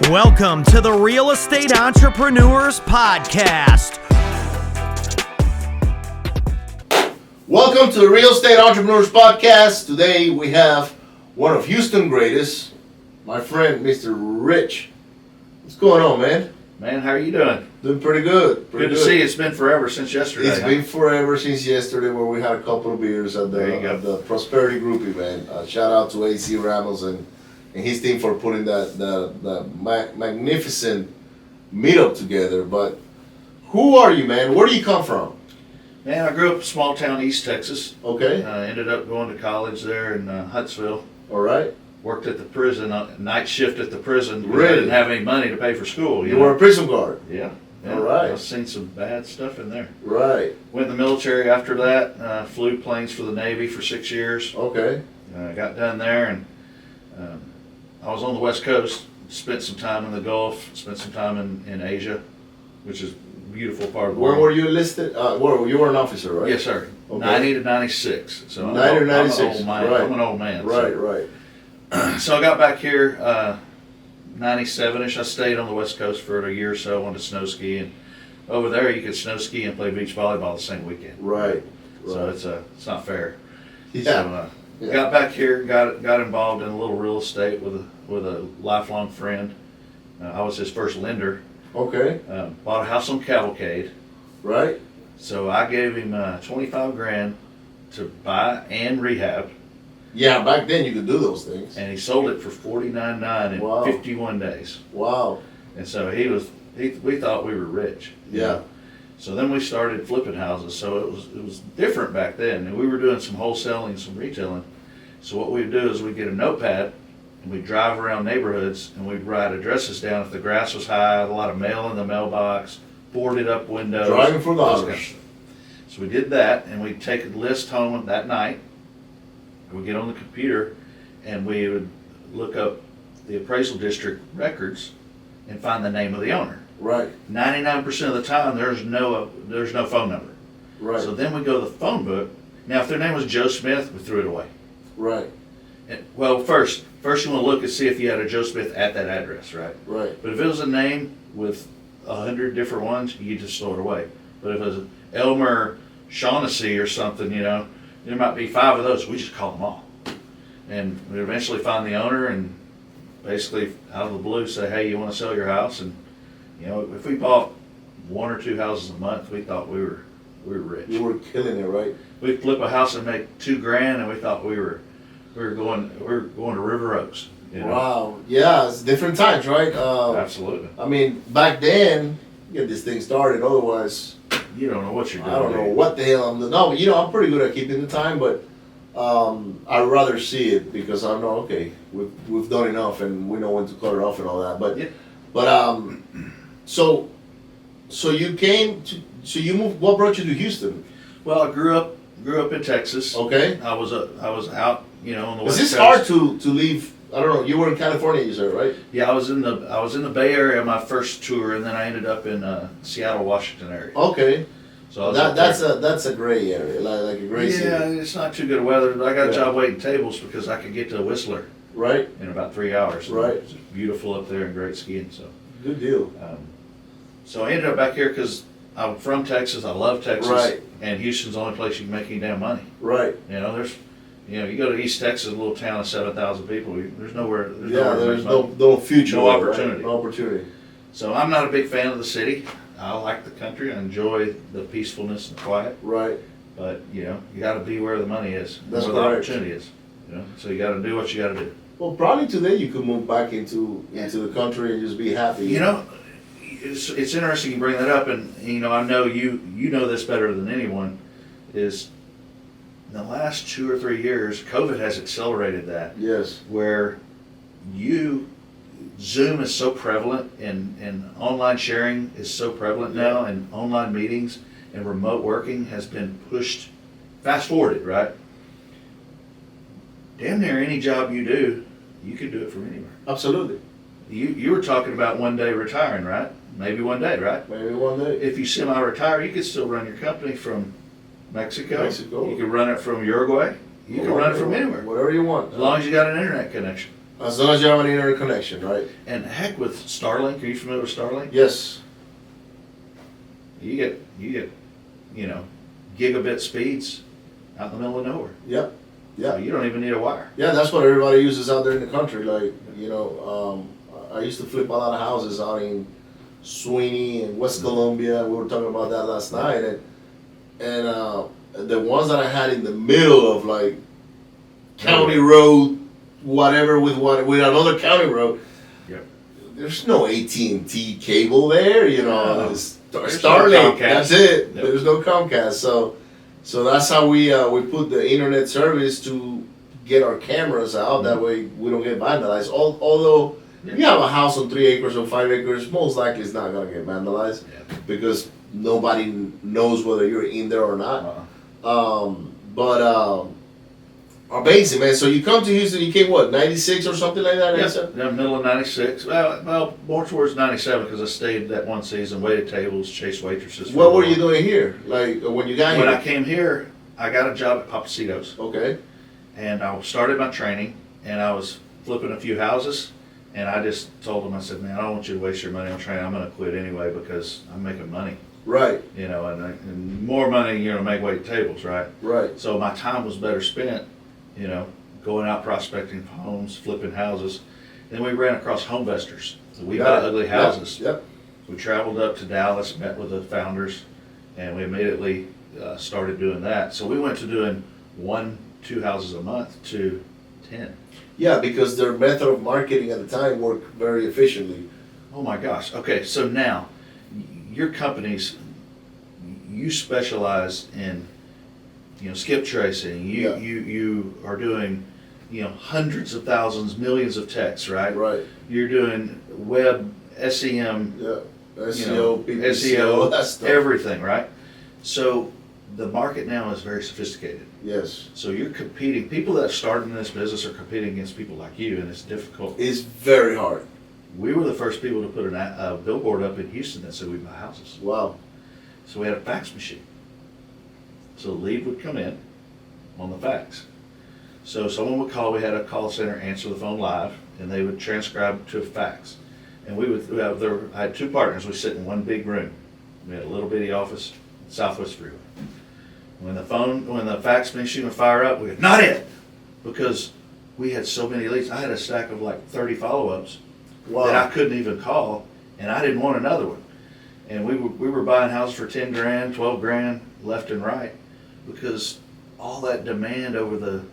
Welcome to the Real Estate Entrepreneurs Podcast. Welcome to the Real Estate Entrepreneurs Podcast. Today we have one of Houston's greatest, my friend, Mr. Rich. What's going on, man? Man, how are you doing? Doing pretty good. Good to see you. It's been forever since yesterday. It's been forever since yesterday where we had a couple of beers at the Prosperity Groupie, man. Shout out to AC Ramos and his team for putting that magnificent meetup together. But who are you, man? Where do you come from? Man, I grew up in small town East Texas. Okay. Ended up going to college there in Huntsville. All right. Worked at the prison, night shift at the prison because Really? I didn't have any money to pay for school. You were a prison guard. Yeah. All right. I've seen some bad stuff in there. Right. Went in the military after that. Flew planes for the Navy for 6 years. Okay. Got done there, and I was on the West Coast. Spent some time in the Gulf. Spent some time in Asia, which is a beautiful part of the world. Where were you enlisted? You were an officer, right? Yes, sir. Okay. 90 to 96. So 90 to 96. I'm an old man. Right. I'm an old man. Right. So I got back here 97-ish. I stayed on the West Coast for a year or so. I wanted to snow ski, and over there you could snow ski and play beach volleyball the same weekend. Right. So it's not fair. Yeah. So got back here, got involved in a little real estate with a lifelong friend. I was his first lender. Okay. Bought a house on Cavalcade. Right. So I gave him $25,000 to buy and rehab. Yeah, back then you could do those things. And he sold it for $49,900 in Wow. 51 days. Wow. And so we thought we were rich. Yeah. So then we started flipping houses. So it was different back then. And we were doing some wholesaling and some retailing. So what we'd do is we'd get a notepad and we'd drive around neighborhoods and we'd write addresses down if the grass was high, a lot of mail in the mailbox, boarded up windows. Driving for those dollars. kind of stuff. So we did that, and we'd take a list home that night. We'd get on the computer and we would look up the appraisal district records and find the name of the owner. Right. 99% of the time there's no phone number. Right. So then we go to the phone book. Now if their name was Joe Smith, we threw it away. Right. And, well, first you want to look and see if you had a Joe Smith at that address, right? Right. But if it was a name with 100 different ones, you just throw it away. But if it was Elmer Shaughnessy or something, there might be 5 of those. We just call them all. And we eventually find the owner and basically out of the blue say, hey, you want to sell your house? And, if we bought 1 or 2 houses a month, we thought we were rich. You were killing it, right? We'd flip a house and make $2,000 and we thought we were going to River Oaks. Wow. Yeah, it's different times, right? Absolutely. I mean, back then, get this thing started. Otherwise, You don't know what you're doing. I don't know what the hell I'm doing. No, but I'm pretty good at keeping the time, but I'd rather see it because I know, okay, we've done enough and we know when to cut it off and all that. But, Yeah. so you moved. What brought you to Houston? Well, I grew up in Texas. Okay. I was out, on the Is West this Coast. hard to leave? I don't know. You were in California, you said, right? Yeah, I was in the Bay Area my first tour, and then I ended up in Seattle, Washington area. Okay. So I was That's a gray area, like a gray city. Yeah, it's not too good weather, but I got a job waiting tables because I could get to Whistler Right. in about 3 hours. Right. It's beautiful up there and great skiing. So, Good deal. so I ended up back here because I'm from Texas. I love Texas. Right. And Houston's the only place you can make any damn money. Right. You go to East Texas, a little town of 7,000 people. There's nowhere. There's to make money. no future. No there, opportunity. Right? No opportunity. So I'm not a big fan of the city. I like the country. I enjoy the peacefulness and quiet. Right. But you got to be where the money is, That's where the correct. opportunity is. So you got to do what you got to do. Well, probably today you could move back into the country and just be happy. It's interesting you bring that up, and I know you know this better than anyone. Is in the last 2 or 3 years, COVID has accelerated that. Yes. Where Zoom is so prevalent and online sharing is so prevalent now, and online meetings and remote working has been pushed, fast forwarded, right? Damn near any job you do, you could do it from anywhere. Absolutely. You were talking about one day retiring, right? Maybe one day, right? Maybe one day. If you semi-retire, you could still run your company from Mexico. Mexico. You could run it from Uruguay. You can run it from anywhere. Whatever you want. As long as you got an internet connection. As long as you have an internet connection, right? And heck with Starlink, are you familiar with Starlink? Yes. You get, you know, gigabit speeds out in the middle of nowhere. Yep. Yeah. So you don't even need a wire. Yeah, that's what everybody uses out there in the country. Like, you know, I used to flip a lot of houses out in Sweeney and West Columbia. We were talking about that last night. And the ones that I had in the middle of like county road, whatever, with another county road. Yep. There's no AT&T cable there, you know. No. There's There's Starlink. no Comcast. That's it. Yep. There's no Comcast. So that's how we put the internet service to get our cameras out. That way we don't get vandalized. Although if you have a house on 3 acres or 5 acres, most likely it's not gonna get vandalized because nobody knows whether you're in there or not. But amazing, man. So you come to Houston, you came what, 96 or something like that? Yes, yeah, middle of 96. Well, more towards 97 because I stayed that one season, waited tables, chased waitresses. What were you doing here? Like when you got here? When I came here, I got a job at Papacitos. Okay. And I started my training, and I was flipping a few houses, and I just told them, I said, man, I don't want you to waste your money on training. I'm going to quit anyway because I'm making money. Right. You know, and more money, you know, make wait tables, right? Right. So my time was better spent, you know, going out prospecting homes, flipping houses. Then we ran across homevestors. So we bought ugly houses. Yep. We traveled up to Dallas, met with the founders, and we immediately started doing that. So we went to doing 1-2 houses a month to 10. Yeah, because their method of marketing at the time worked very efficiently. Oh my gosh. Okay, so now your companies, you specialize in, you know, skip tracing. You are doing, you know, hundreds of thousands, millions of texts, right? Right. You're doing web SEM, Yeah. SEO, you know, PPC, that SEO, stuff. everything, right? So the market now is very sophisticated. Yes. So you're competing. People that started in this business are competing against people like you, and it's difficult. It's very hard. We were the first people to put a billboard up in Houston that said we buy houses. Wow. So we had a fax machine. So the lead would come in on the fax. So someone would call, we had a call center answer the phone live, and they would transcribe to a fax. And I had 2 partners, we sit in one big room. We had a little bitty office, Southwest Freeway. When the fax machine would fire up, we would, not it! Because we had so many leads. I had a stack of like 30 follow-ups that I couldn't even call, and I didn't want another one. And we were buying houses for 10 grand, 12 grand, left and right, because all that demand over the,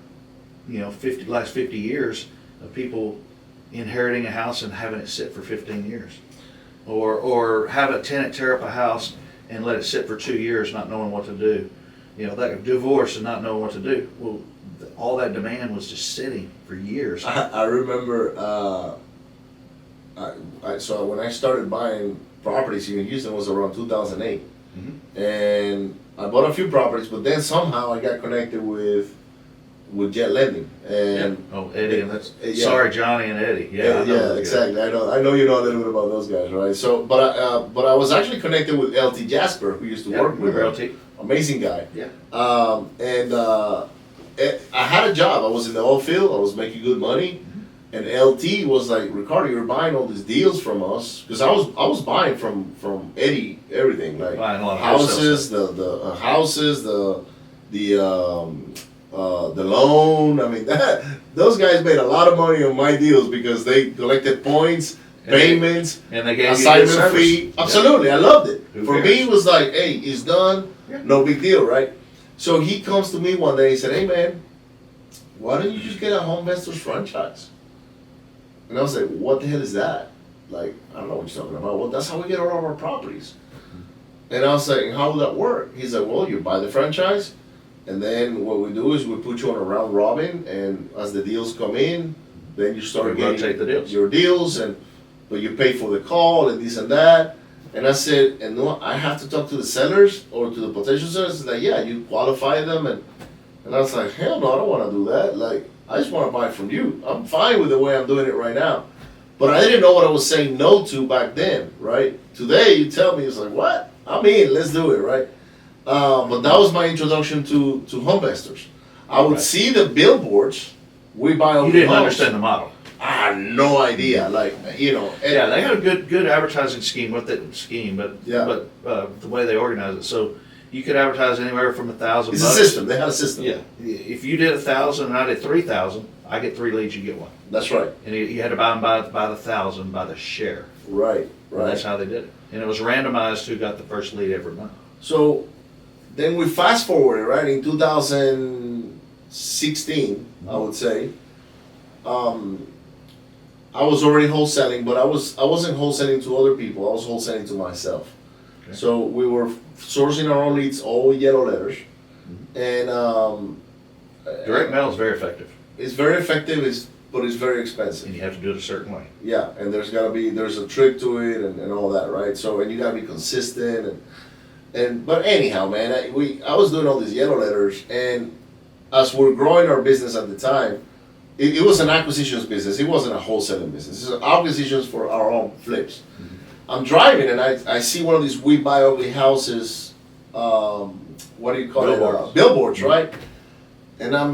you know, last 50 years of people inheriting a house and having it sit for 15 years, or have a tenant tear up a house and let it sit for 2 years not knowing what to do, you know, that divorce and not knowing what to do. Well, all that demand was just sitting for years. I remember. So when I started buying properties here in Houston was around 2008, and I bought a few properties, but then somehow I got connected with Jet Lending. And Eddie, and that's sorry, Johnny and Eddie. Yeah, exactly. I know you know a little bit about those guys, right? So, but I was actually connected with LT Jasper, who used to work with LT. Amazing guy. Yeah. I had a job. I was in the oil field. I was making good money. And LT was like, Ricardo, you're buying all these deals from us, because I was buying from Eddie everything, like buying a lot of houses, the houses, the loan. I mean, those guys made a lot of money on my deals because they collected points, payments, and they gave assignment fee. Absolutely, I loved it. For cares? me, it was like, hey, it's done, Yeah. no big deal, right? So he comes to me one day. He said, hey man, why don't you just get a Homevestors franchise? And I was like, what the hell is that? Like, I don't know what you're talking about. Well, that's how we get all of our properties. And I was like, how will that work? He's like, well, you buy the franchise, and then what we do is we put you on a round robin, and as the deals come in, then you start getting the deals. your deals, but you pay for the call and this and that. And I said, and no, I have to talk to the sellers or to the potential sellers. And like, yeah, you qualify them, and I was like, hell no, I don't want to do that. Like, I just want to buy from you. I'm fine with the way I'm doing it right now. But I didn't know what I was saying no to back then, right? Today, you tell me, it's like, what? I'm in, let's do it, right? But that was my introduction to Homevestors. I would see the billboards, we buy all You the didn't homes. understand the model. I had no idea. Like, you know. And Yeah, they had a good advertising scheme with it. Yeah. But the way they organized it, so you could advertise anywhere from $1,000. It's a system. They had a system. Yeah. If you did 1,000 and I did 3,000, I get 3 leads, you get 1. That's right. And you had to buy them by the 1,000 by the share. Right. And that's how they did it. And it was randomized who got the first lead every month. So then we fast forwarded, right? In 2016, I would say. I was already wholesaling, but I wasn't wholesaling to other people. I was wholesaling to myself. Okay. So we were sourcing our own leads, all yellow letters, and Direct mail is very effective, it's very effective. But it's very expensive. and you have to do it a certain way. Yeah, and there's a trick to it and all that, right? So and you gotta be consistent and but anyhow, man, I was doing all these yellow letters, and as we're growing our business at the time, it was an acquisitions business. It wasn't a wholesaling business. It's acquisitions for our own flips. I'm driving and I see one of these We Buy Ugly Houses. What do you call Billboards. it? Billboards, right? And I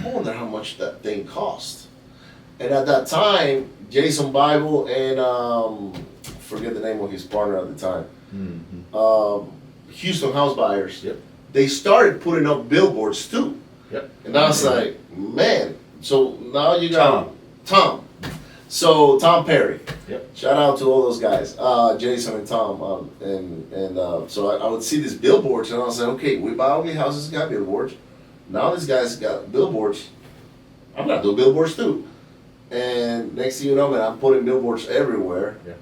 wonder how much that thing cost. And at that time, Jason Bible and forget the name of his partner at the time, Houston House Buyers. Yep. They started putting up billboards too. Yep. And I was like, man. So now you got Tom. So Tom Perry. Yep. Shout out to all those guys, Jason and Tom. So I would see these billboards, and I was like, okay, We Buy Ugly Houses got billboards. Now this guy's got billboards. I'm gonna do billboards too. And next thing you know, man, I'm putting billboards everywhere. Yeah.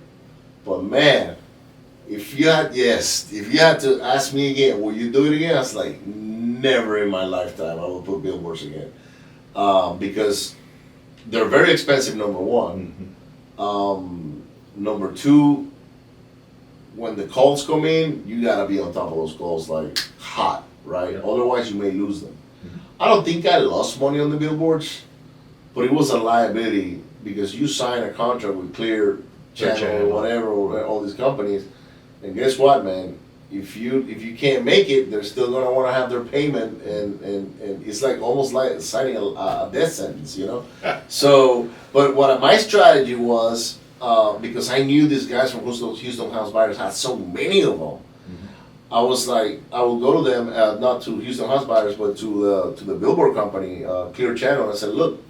But man, if you had to ask me again, will you do it again? I was like, never in my lifetime I will put billboards again, because they're very expensive. Number one, number two, when the calls come in, you gotta be on top of those calls like hot, right? Yeah. Otherwise, you may lose them. I don't think I lost money on the billboards, but it was a liability because you sign a contract with Clear Channel or whatever, or all these companies, and guess what, man? If you can't make it, they're still gonna want to have their payment, and it's like almost like signing a death sentence, you know. So, but what my strategy was, because I knew these guys from Houston House Buyers had so many of them. I was like, I will go to them, not to Houston House Buyers, but to the billboard company, Clear Channel, and I said, look,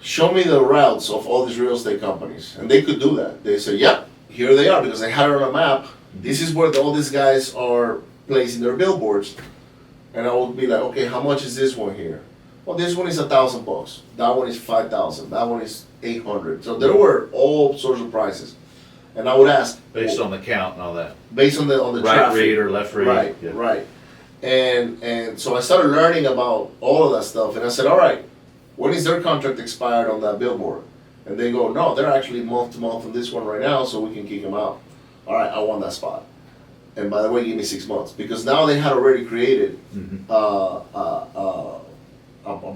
show me the routes of all these real estate companies. And they could do that. They said, yep, here they are, because they had it on a map. This is where all these guys are placing their billboards. And I would be like, okay, how much is this one here? Well, this one is $1,000. That one is 5,000. That one is 800. So there were all sorts of prices. And I would ask, Based on the count and all that. based on the Right traffic. read or left read. Right, Yeah. right. And so I started learning about all of that stuff, and I said, all right, when is their contract expired on that billboard? And they go, no, they're actually month to month on this one right now, so we can kick them out. All right, I want that spot. And by the way, give me 6 months, because now they had already created a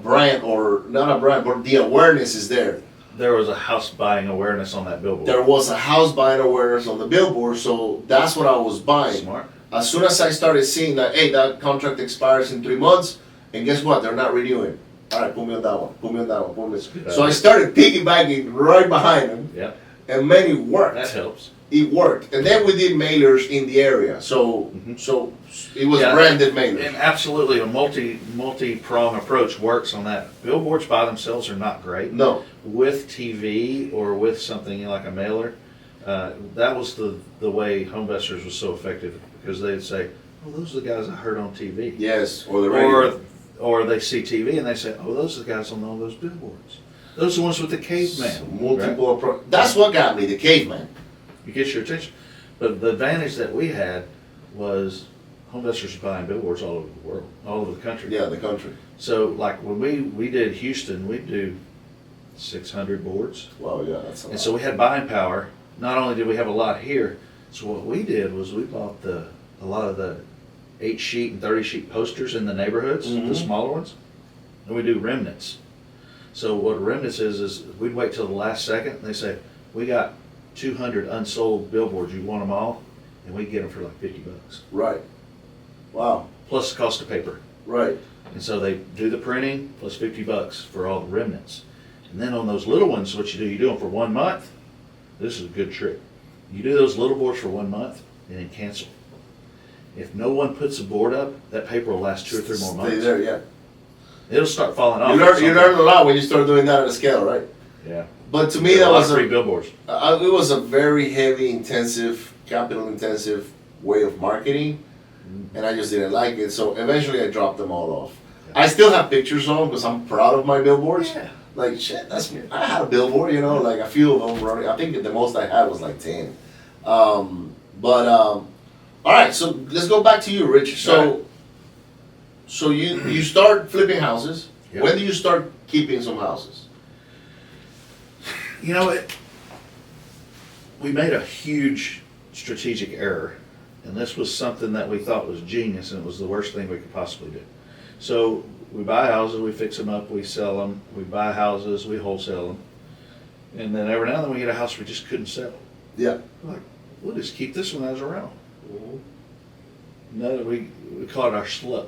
brand, or not a brand, but the awareness is there. There was a house buying awareness on that billboard. There was a house buying awareness on the billboard, so that's what I was buying. Smart. As soon as I started seeing that, hey, that contract expires in 3 months, and guess what? They're not renewing. All right, put me on that one. Put me on that one. Put me. So I started piggybacking right behind them, Yeah. and man, it worked. That helps. It worked, and then we did mailers in the area. So it was branded mailers. And absolutely, a multi-prong approach works on that. Billboards by themselves are not great. No. With TV or with something like a mailer, that was the way Homebusters was so effective, because they'd say, "Oh, those are the guys I heard on TV." Yes, or the radio. Or they see TV and they say, "Oh, those are the guys on all those billboards. Those are the ones with the caveman." Multiple approach. That's what got me, the caveman. It gets your attention. But the advantage that we had was Homebusters were buying billboards all over the world, all over the country. Yeah, the country. So like when we did Houston, we'd do 600 boards. Wow, yeah, that's a lot. And so we had buying power. Not only did we have a lot here, so what we did was we bought a lot of the 8-sheet and 30-sheet posters in the neighborhoods, the smaller ones, and we do remnants. So what remnants is we'd wait till the last second, and they say, we got 200 unsold billboards, you want them all? And we get them for like $50. Right. Wow. Plus the cost of paper. Right. And so they do the printing plus $50 for all the remnants. And then on those little ones, what you do them for 1 month. This is a good trick. You do those little boards for 1 month and then cancel. If no one puts a board up, that paper will last 2 or 3 more months. Stay there, yeah. It'll start falling off. You learn a lot when you start doing that at a scale, right? Yeah. But to me, that was free billboards. It was a very heavy, intensive, capital-intensive way of marketing, and I just didn't like it. So eventually, I dropped them all off. I still have pictures of them because I'm proud of my billboards. Yeah. Like shit, I had a billboard, like a few of them running. I think the most I had was like 10. All right, so let's go back to you, Rich. So you start flipping houses. Yep. When do you start keeping some houses? You know, we made a huge strategic error, and this was something that we thought was genius, and it was the worst thing we could possibly do. So we buy houses, we fix them up, we sell them. We buy houses, we wholesale them, and then every now and then we get a house we just couldn't sell. Yeah. We're like, we'll just keep this one as a rental. Mm-hmm. No, we call it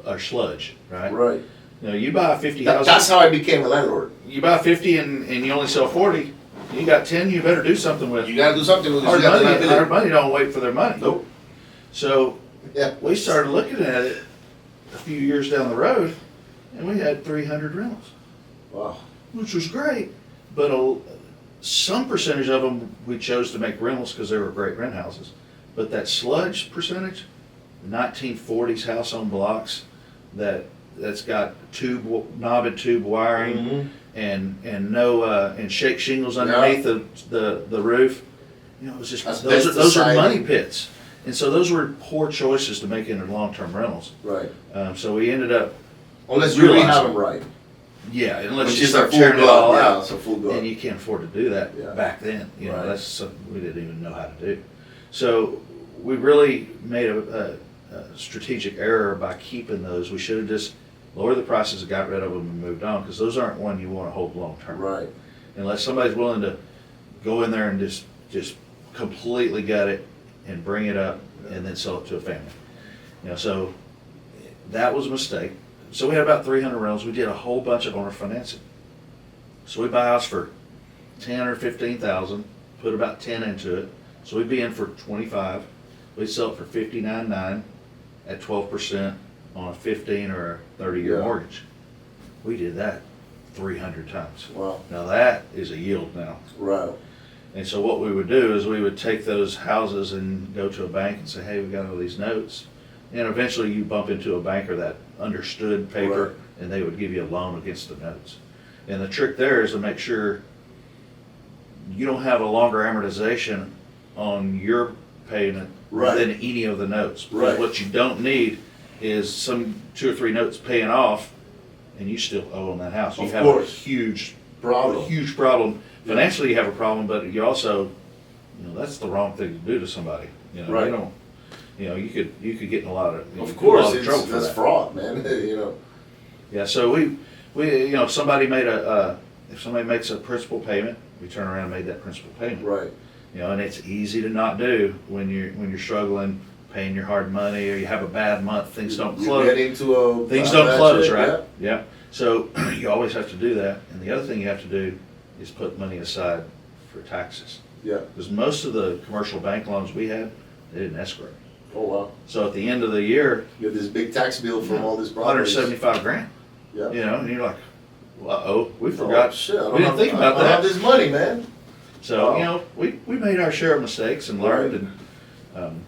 our sludge, right? Right. You buy 50 houses. That's how I became a landlord. You buy 50 and you only sell 40. You got 10. You better do something with. You gotta do something with it. Hard money don't wait for their money. Nope. So Yeah. we started looking at it a few years down the road, and we had 300 rentals. Wow. Which was great, but some percentage of them we chose to make rentals because they were great rent houses. But that sludge percentage, 1940s house on blocks, that's got knob and tube wiring, Mm-hmm. and no and shake shingles underneath the roof. It was just those are money pits, and so those were poor choices to make into long-term rentals. Right. So we ended up. Unless you really have them right. Yeah, unless Which you is start a full tearing it all gut, out, it's a full gut. and you can't afford to do that Yeah. back then. Right. That's something we didn't even know how to do. So we really made a strategic error by keeping those. We should have just lowered the prices and got rid of them and moved on, because those aren't one you want to hold long term. Right. Unless somebody's willing to go in there and just completely gut it and bring it up and then sell it to a family. So that was a mistake. So we had about 300 rentals. We did a whole bunch of owner financing. So we buy a house for 10 or 15,000, put about 10 into it. So we'd be in for 25. We'd sell it for 59.9 at 12% on a 15 or a 30-year Yeah. mortgage. We did that 300 times. Wow. Now that is a yield now. Right. And so what we would do is we would take those houses and go to a bank and say, hey, we got all these notes. And eventually you bump into a banker that understood paper, Right. and they would give you a loan against the notes. And the trick there is to make sure you don't have a longer amortization on your payment Right. than any of the notes. Because Right. what you don't need is some 2 or 3 notes paying off and you still owe on that house. You Of have course. a huge Problem. problem. Financially you have a problem, but you also, that's the wrong thing to do to somebody. Right. They don't, you could get in a lot of, Of course, trouble for that's that. fraud, man. Yeah, so we if somebody makes a principal payment, we turn around and made that principal payment. Right. And it's easy to not do when you're struggling, paying your hard money, or you have a bad month, things don't You close. get into a Things a don't bad close, shape, right? Yeah. So you always have to do that. And the other thing you have to do is put money aside for taxes. Yeah. Because most of the commercial bank loans we had, they didn't escrow. Oh wow. So at the end of the year, You get this big tax bill from all these properties. 175 grand. Yeah. And you're like, uh-oh, we Oh, forgot. shit, I don't We didn't have- think about I don't that. have this money, man. So, Wow. we made our share of mistakes and learned, Right. and,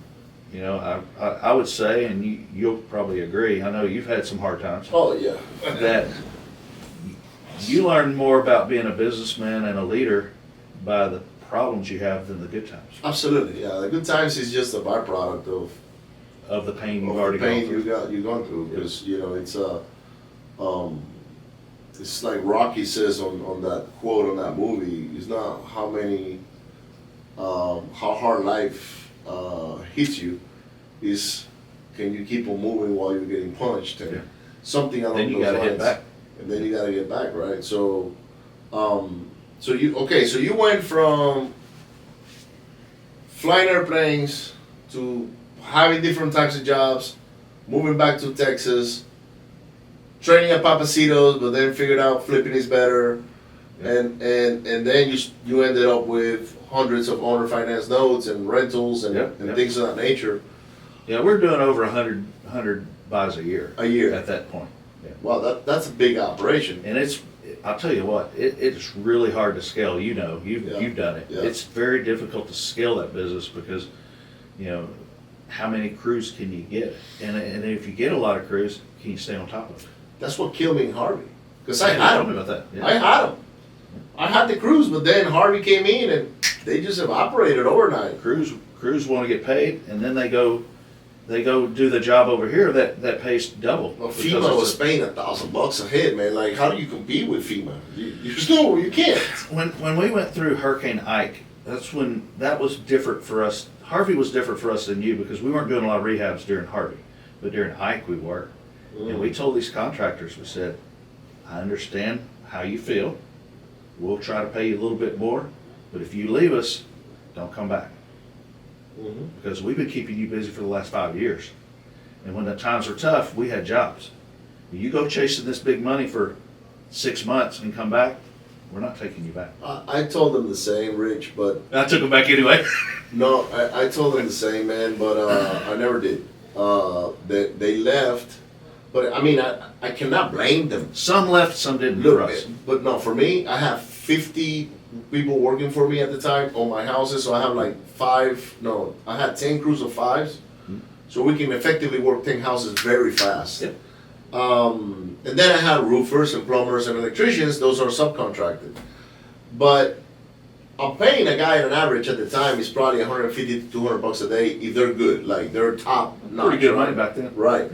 I would say, and you'll probably agree, I know you've had some hard times, Oh yeah. that you learn more about being a businessman and a leader by the problems you have than the good times, Absolutely. Yeah. The good times is just a byproduct of the pain you've of already the pain gone through. you've gone through, because it's like Rocky says on that quote on that movie. It's not how hard life hits you, is can you keep on moving while you're getting punched, and Yeah. something along Then you those gotta lines. hit back. And then you gotta get back, right? So you went from flying airplanes to having different types of jobs, moving back to Texas, training at Papacitos, but then figured out flipping is better. And then you ended up with hundreds of owner finance notes and rentals and things of that nature. Yeah, we're doing over 100 buys a year. At that point. Yeah. Wow, that's a big operation. And I'll tell you what, it's really hard to scale. You know, you've done it. Yeah. It's very difficult to scale that business because, you know, how many crews can you get? And if you get a lot of crews, can you stay on top of it? That's what killed me in Harvey. Because I had Tell them. me about that. Yeah. I had them. I had the crews, but then Harvey came in and they just evaporated overnight. Crews want to get paid, and then they go do the job over here that pays double. Well, FEMA was paying $1,000 a head, man. Like, how do you compete with FEMA? You can't. When we went through Hurricane Ike, that was different for us. Harvey was different for us than you because we weren't doing a lot of rehabs during Harvey, but during Ike we were. And we told these contractors, we said, I understand how you feel. We'll try to pay you a little bit more, but if you leave us, don't come back. Because we've been keeping you busy for the last 5 years. And when the times were tough, we had jobs. You go chasing this big money for 6 months and come back, we're not taking you back. I told them the same, Rich, but... I took them back anyway. No, I told them the same, man, but I never did. They left, but I mean, I cannot blame them. Some left, some didn't for us. But no, for me, I have 50 people working for me at the time on my houses, so I have like I had 10 crews of 5s, so we can effectively work 10 houses very fast. Yep. And then I had roofers and plumbers and electricians, those are subcontracted. But I'm paying a guy on average at the time is probably 150 to 200 bucks a day if they're good, like they're top notch. Pretty good money back then. Right.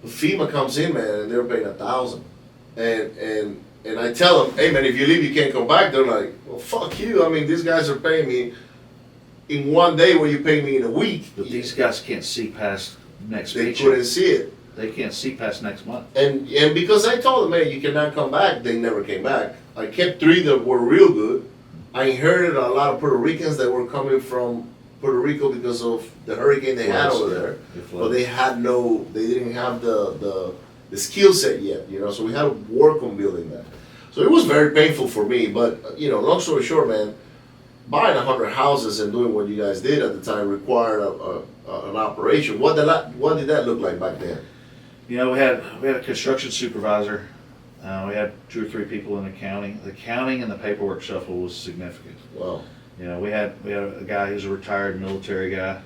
But FEMA comes in, man, and they're paying $1,000. And I tell them, hey man, if you leave, you can't come back. They're like, well, fuck you. I mean, these guys are paying me in one day what you pay me in a week. But these guys can't see past next They paycheck. couldn't see it. They can't see past next month. And because I told them, hey, you cannot come back, they never came back. I kept 3 that were real good. I inherited a lot of Puerto Ricans that were coming from Puerto Rico because of the hurricane they had over there. But they didn't have the skill set yet, you know, so we had to work on building that. So it was very painful for me, but, you know, long story short, man, buying 100 houses and doing what you guys did at the time required an operation. What did that look like back then? You know, we had a construction supervisor. We had 2 or 3 people in accounting. The accounting and the paperwork shuffle was significant. Wow. You know, we had a guy who's a retired military guy,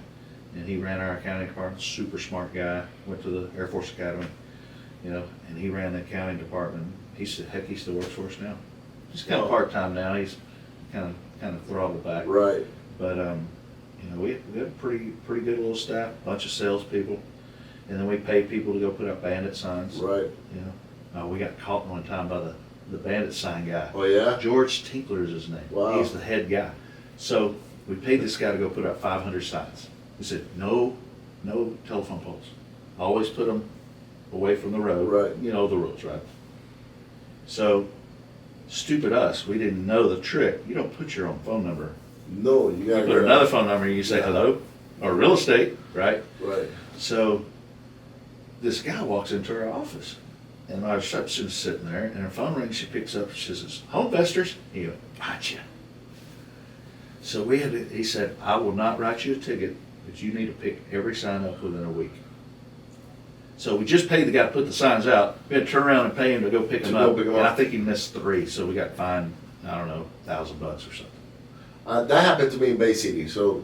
and he ran our accounting department. Super smart guy. Went to the Air Force Academy. You know, and he ran the accounting department. He still works for us now. He's kind of part time now. He's kind of throttled back. Right. But you know, we had a pretty good little staff, bunch of salespeople, and then we paid people to go put up bandit signs. Right. You know, we got caught one time by the bandit sign guy. Oh yeah. George Tinkler is his name. Wow. He's the head guy. So we paid this guy to go put up 500 signs. He said, no telephone poles. Always put them away from the road. Right. You know the rules, right? So, stupid us, we didn't know the trick. You don't put your own phone number. No, you gotta put another phone number and you say hello, or real estate, right? Right. So, this guy walks into our office, and our receptionist's sitting there, and her phone rings, she picks up, she says, home investors? He went, gotcha. So he said, I will not write you a ticket, but you need to pick every sign up within a week. So we just paid the guy to put the signs out. We had to turn around and pay him to go pick them up. And I think he missed 3, so we got fined, I don't know, $1,000 or something. That happened to me in Bay City. So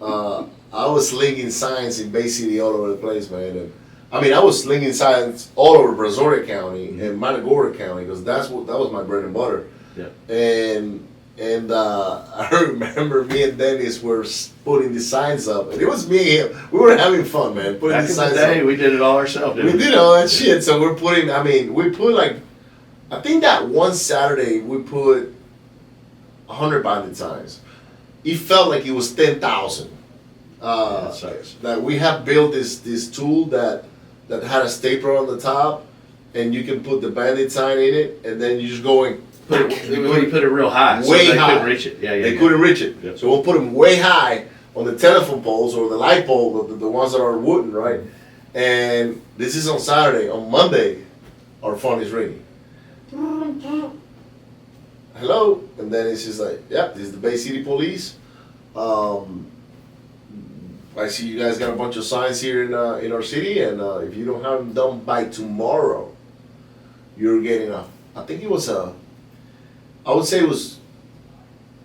I was slinging signs in Bay City all over the place, man. And, I mean, I was slinging signs all over Brazoria County and Matagorda County because that was my bread and butter. Yeah. And I remember me and Dennis were putting the signs up, and it was me and him. We were having fun, man. Putting Back the signs in the day, up. we did it all ourselves, didn't we? We did all that shit. So we're putting. I mean, we put like, I think that one Saturday we put 100 bandit signs. It felt like it was 10,000. That we have built this tool that had a stapler on the top, and you can put the bandit sign in it, and then you just go and put it real high, way so they high. couldn't reach it. They couldn't reach it. Yep. So we'll put them way high on the telephone poles or the light pole, the ones that are wooden, right? And this is on Saturday. On Monday, our phone is ringing. hello, and then it's just like, yeah, this is the Bay City Police. I see you guys got a bunch of signs here in our city, and if you don't have them done by tomorrow, you're getting I think it was I would say it was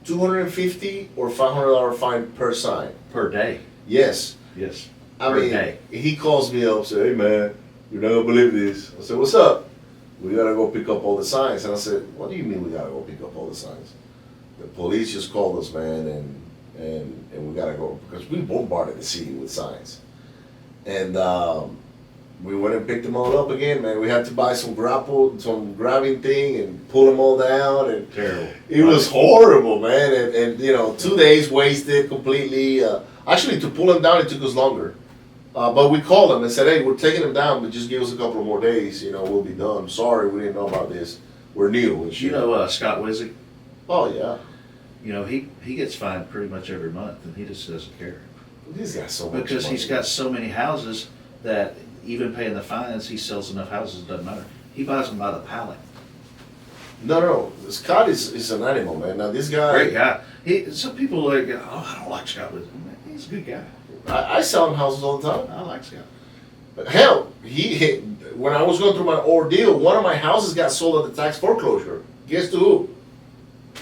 $250 or $500 fine per sign. Per day. Yes. Yes. I Per mean, day. he calls me up, say, hey man, you're not gonna believe this. I said, what's up? We gotta go pick up all the signs. And I said, what do you mean we gotta go pick up all the signs? The police just called us, man, and we gotta go, because we bombarded the city with signs. And we went and picked them all up again, man. We had to buy some grabbing thing and pull them all down. And Terrible. it was horrible, man. And 2 days wasted completely. Actually, to pull them down, it took us longer. But we called them and said, hey, we're taking them down, but just give us a couple of more days. We'll be done. Sorry, we didn't know about this. We're new. And You know Scott Wizzy? Oh, yeah. He gets fined pretty much every month, and he just doesn't care. He's got so much Because money. he's got so many houses that even paying the fines, he sells enough houses, it doesn't matter. He buys them by the pallet. No. Scott is an animal, man. Now, this guy... Great guy. Some people are like, oh, I don't like Scott Wizzy. He's a good guy. I sell him houses all the time. I like Scott. But hell, when I was going through my ordeal, one of my houses got sold at the tax foreclosure. Guess to who?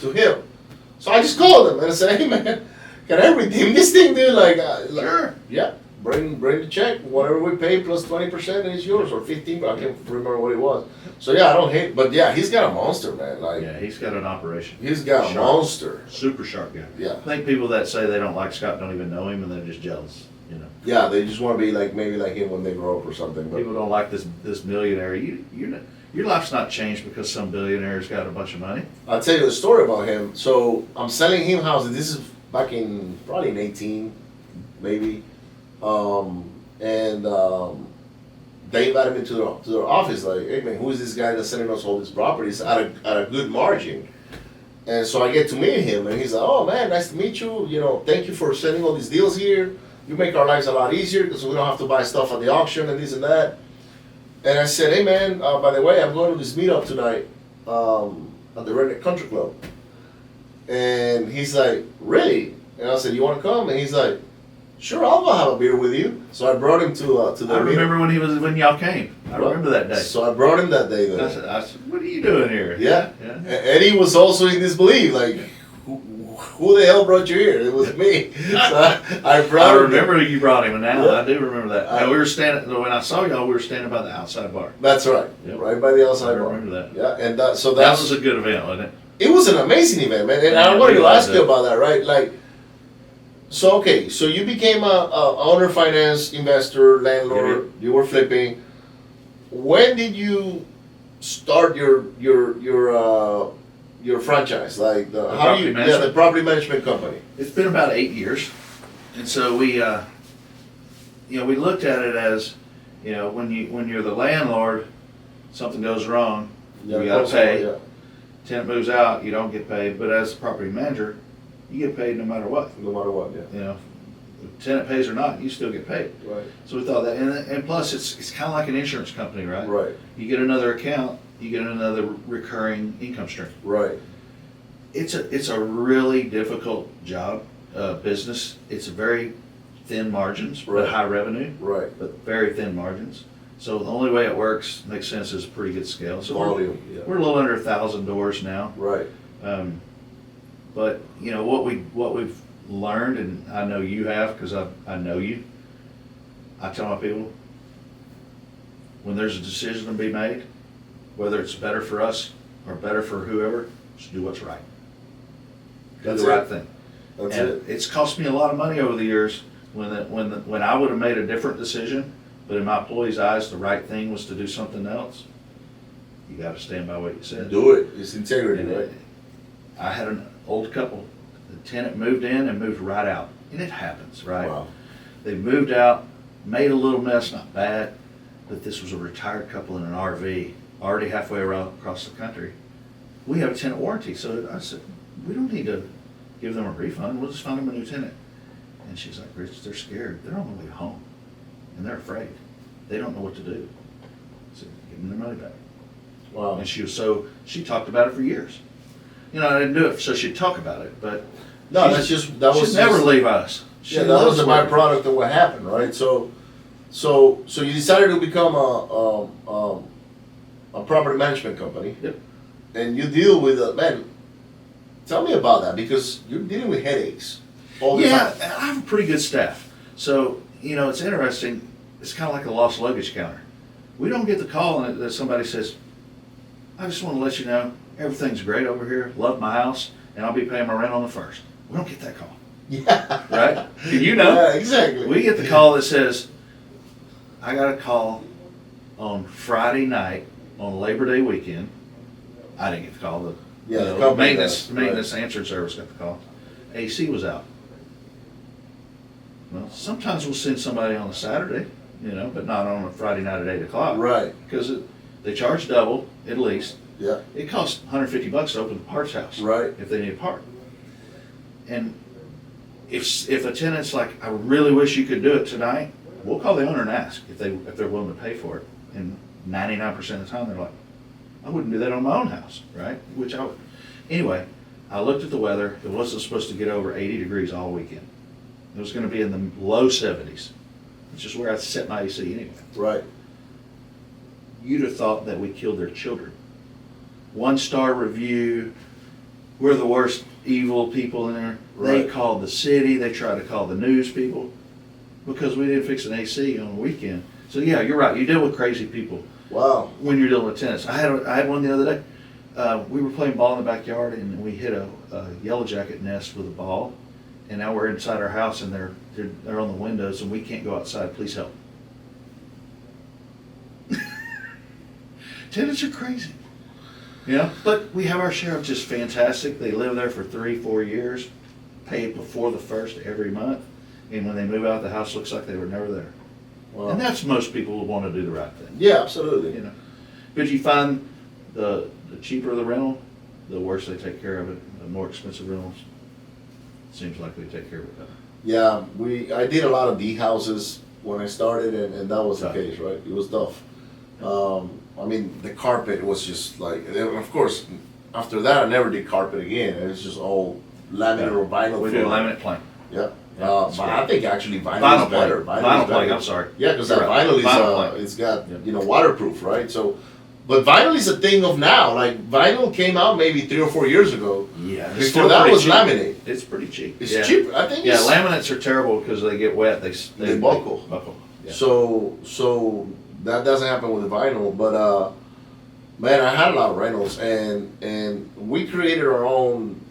To him. So I just called him and I said, hey man, can I redeem this thing, dude? Sure. Yeah, bring the check. Whatever we pay plus 20% is yours, or 15, but I can't remember what it was. So yeah, I don't hate, but yeah, he's got a monster, man. Yeah, he's got an operation. He's got a monster. Super sharp guy. Yeah. I think people that say they don't like Scott don't even know him, and they're just jealous. Yeah, they just want to be maybe like him when they grow up or something. But People don't like this millionaire. Your life's not changed because some billionaire's got a bunch of money. I'll tell you a story about him. So I'm selling him houses. This is back in probably in 18, maybe. They invited me to their office. Like, hey man, who is this guy that's selling us all these properties at a good margin? And so I get to meet him, and he's like, oh man, nice to meet you. Thank you for sending all these deals here. You make our lives a lot easier because we don't have to buy stuff at the auction and this and that. And I said, hey man, by the way, I'm going to this meetup tonight at the Redneck Country Club. And he's like, really? And I said, you want to come? And he's like, sure, I'll go have a beer with you. So I brought him to the I remember when y'all came. I remember that day. So I brought him that day. Then. I said, what are you doing here? Yeah. And he was also in disbelief, like, who the hell brought you here? It was me. So I brought him. I remember you brought him, and now Yeah. I do remember that. We were standing, when I saw y'all, we were standing by the outside bar. That's right. Yep. Right by the outside I bar. remember that. Yeah, and That was a good event, wasn't it? it was an amazing event, man. And Yeah, I wanted we to loved ask you it. about that, right? So you became a owner finance investor, landlord. You were flipping. When did you start your franchise? Like the property management company. It's been about 8 years, and so we looked at it as, when you're the landlord, something goes wrong, you gotta pay. Yeah. Tenant moves out, you don't get paid, but as a property manager, you get paid no matter what. No matter what, yeah. If tenant pays or not, you still get paid. Right. So we thought that, and plus it's kind of like an insurance company, right? Right. You get another account, you get another recurring income stream. Right. It's a really difficult job, business. It's very thin margins, but Right. high revenue, Right. but very thin margins. So the only way it works, makes sense, is pretty good scale. So Volume. we're a little under 1,000 doors now. Right. But what we've learned, and I know you have because I know you. I tell my people, when there's a decision to be made, whether it's better for us or better for whoever, just do what's right. Do That's the right it. thing. That's And it. it's cost me a lot of money over the years when I would have made a different decision, but in my employees' eyes, the right thing was to do something else. You got to stand by what you said. Do it. It's integrity, And right? I had an old couple. The tenant moved in and moved right out, and it happens, right? Wow. They moved out, made a little mess, not bad, but this was a retired couple in an RV, already halfway around across the country. We have a tenant warranty, so I said, we don't need to give them a refund. We'll just find them a new tenant. And she's like, Rich, they're scared. They're on their way home, and they're afraid. They don't know what to do. I said, give them their money back. Wow. And she talked about it for years. I didn't do it so she'd talk about it, but No, she'd was never just, leave us. She yeah, that was a loves working. byproduct of what happened, right? So you decided to become a property management company. Yep. And you deal with man. Tell me about that, because you're dealing with headaches all the Yeah, time. I have a pretty good staff. So, it's interesting. It's kind of like a lost luggage counter. We don't get the call that somebody says, I just want to let you know everything's great over here, love my house, and I'll be paying my rent on the 1st. We don't get that call. Yeah. Right? You know? Yeah, exactly. We get the call that says, I got a call on Friday night on Labor Day weekend. I didn't get the call. The company maintenance answering service got the call. AC was out. Well, sometimes we'll send somebody on a Saturday, but not on a Friday night at 8 o'clock. Right. Because they charge double, at least. Yeah. It costs $150 to open the parts house. Right. If they need a part. And if a tenant's like, I really wish you could do it tonight, we'll call the owner and ask if they're willing to pay for it. And 99% of the time they're like, I wouldn't do that on my own house, right? Which I would. Anyway, I looked at the weather. It wasn't supposed to get over 80 degrees all weekend. It was going to be in the low 70s, which is where I set my AC anyway. Right. You'd have thought that we killed their children. 1-star review. We're the worst evil people in there. Right. They called the city. They tried to call the news people because we didn't fix an AC on the weekend. So yeah, you're right. You deal with crazy people. Wow. When you're dealing with tenants. I had one the other day. We were playing ball in the backyard and we hit a yellow jacket nest with a ball, and now we're inside our house and they're on the windows and we can't go outside. Please help. Tenants are crazy. But we have our sheriff just fantastic. They live there for 3-4 years, pay it before the 1st every month, and when they move out, the house looks like they were never there. Wow. And that's most people who want to do the right thing. Yeah, absolutely. But you find the cheaper the rental, the worse they take care of it. The more expensive rentals, seems like they take care of it better. Yeah, I did a lot of D houses when I started, and that was the Tough. case, right? It was tough. The carpet was just like, and of course, after that I never did carpet again. It was just all laminate or vinyl. We do laminate plank. Yeah. Yeah, that's But great. I think actually vinyl is better. Vinyl plank, I'm sorry. Yeah, because that You're right. vinyl is Vinyl plank. it's got Yeah. waterproof, right? So, but vinyl is a thing of now. Like vinyl came out maybe 3 or 4 years ago. Yeah. it's Before still that pretty was cheap. laminate. It's pretty cheap. It's Yeah. cheap. I think. Yeah, it's, laminates are terrible because they get wet. They buckle. Buckle. Yeah. So that doesn't happen with the vinyl. But man, I had a lot of rentals, and we created our own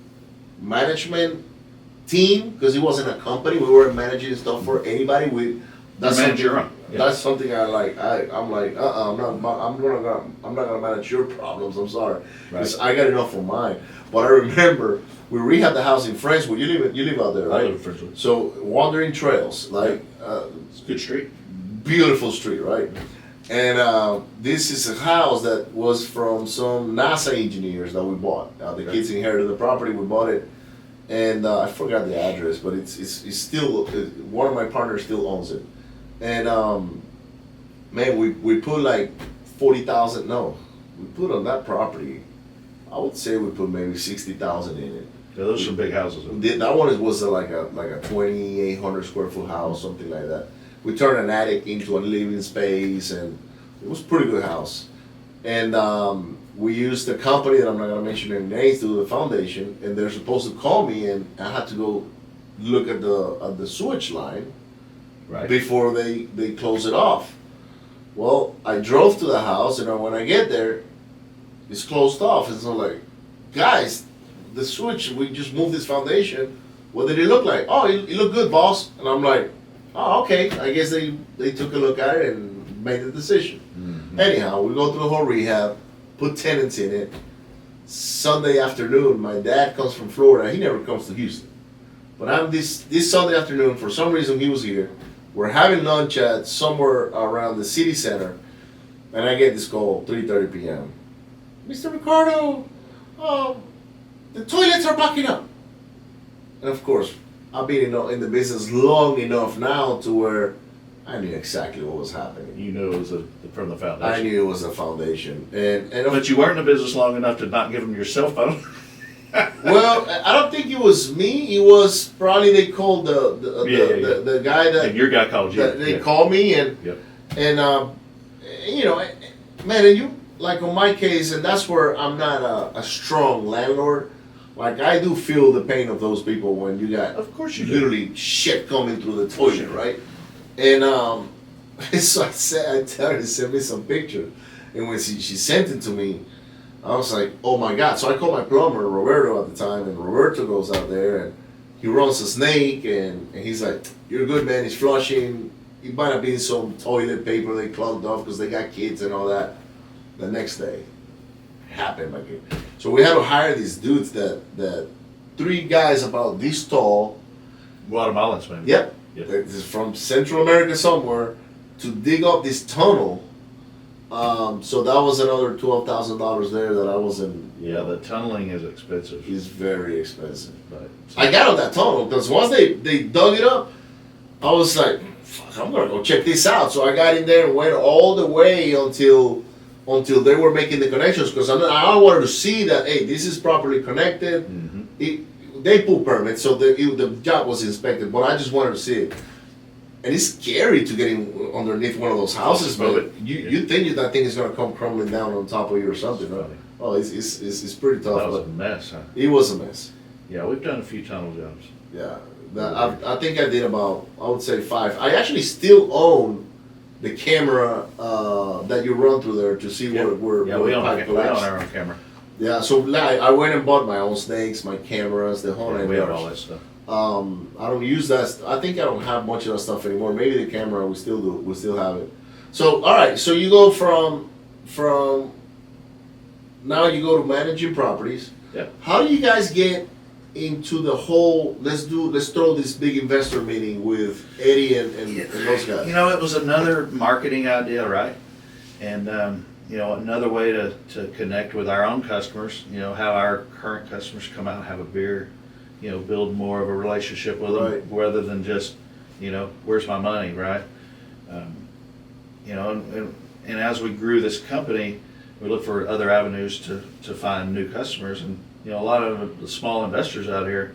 management team because it wasn't a company. We weren't managing stuff for anybody. That's manage something, your own. Yeah. That's something I like. I'm like, I'm not gonna manage your problems. I'm sorry, because I got enough of mine. But I remember we rehabbed the house in Friendswood. You live out there, I right? live in Friendswood. So Wandering Trails, like It's a good street. beautiful street, right? And this is a house that was from some NASA engineers that we bought. The kids inherited the property. We bought it. And I forgot the address, but it's still one of my partners still owns it, and man, we put like 40,000. No, we put on that property. I would say we put maybe 60,000 in it. Yeah, those are big houses. That one was like a 2,800 square foot house, something like that. We turned an attic into a living space, and it was a pretty good house. And we used a company that I'm not gonna mention their names to do the foundation, and they're supposed to call me, and I had to go look at the sewage line Right. before they close it off. Well, I drove to the house, and when I get there, it's closed off. And so like, guys, the sewage, we just moved this foundation. What did it look like? Oh, it looked good, boss. And I'm like, oh, okay. I guess they took a look at it and made the decision. Mm-hmm. Anyhow, we go through the whole rehab, put tenants in it. Sunday afternoon, my dad comes from Florida. He never comes to Houston. But I'm this Sunday afternoon, for some reason he was here. We're having lunch at somewhere around the city center, and I get this call, 3:30 p.m. Mr. Ricardo, the toilets are backing up. And of course, I've been in the business long enough now to where I knew exactly what was happening. You knew it was from the I foundation. knew it was a foundation, and But you weren't in the business long enough to not give them your cell phone. Well, I don't think it was me. It was probably they called the guy that And your guy called you. that they called me and Yep. and you know, man, and you like on my case, and that's where I'm not a strong landlord. Like I do feel the pain of those people when you got Of course you do. literally shit coming through the toilet, right? And so I tell her to send me some pictures, and when she sent it to me, I was like, oh my god! So I called my plumber Roberto at the time, and Roberto goes out there and he runs a snake, and he's like, "You're good, man. He's flushing. It might have been some toilet paper they clogged off because they got kids and all that." The next day, happened like it. So we had to hire these dudes that 3 guys about this tall. Guatemalans, man. Yep. Yep. This is from Central America somewhere to dig up this tunnel. So that was another $12,000 there that I wasn't. Yeah, the tunneling is expensive. Is very expensive. But I got on that tunnel because once they dug it up, I was like, fuck, I'm gonna go check this out. So I got in there and went all the way until they were making the connections because I wanted to see that, hey, this is properly connected. They pull permits, so the job was inspected, but I just wanted to see it. And it's scary to get in underneath one of those houses, but you think that thing is gonna come crumbling down on top of you or something, right? Oh, it's pretty tough. that was But a mess, huh? it was a mess. Yeah, we've done a few tunnel jobs. Yeah, I think I did about, I would say 5. I actually still own the camera that you run through there to see where we own pipe our collapsed. own camera. Yeah, so I went and bought my own snakes, my cameras, the whole nine We have yards. all that stuff. I don't use that. I think I don't have much of that stuff anymore. Maybe the camera we still do. We still have it. So all right. So you go from now you go to managing properties. Yeah. How do you guys get into the whole? Let's throw this big investor meeting with Eddie and those guys. You know, it was another marketing idea, right? And you know, another way to connect with our own customers. You know, have our current customers come out and have a beer. You know, build more of a relationship with Right. them rather than just, you know, where's my money, right? You know, and as we grew this company, we looked for other avenues to find new customers. And, you know, a lot of the small investors out here,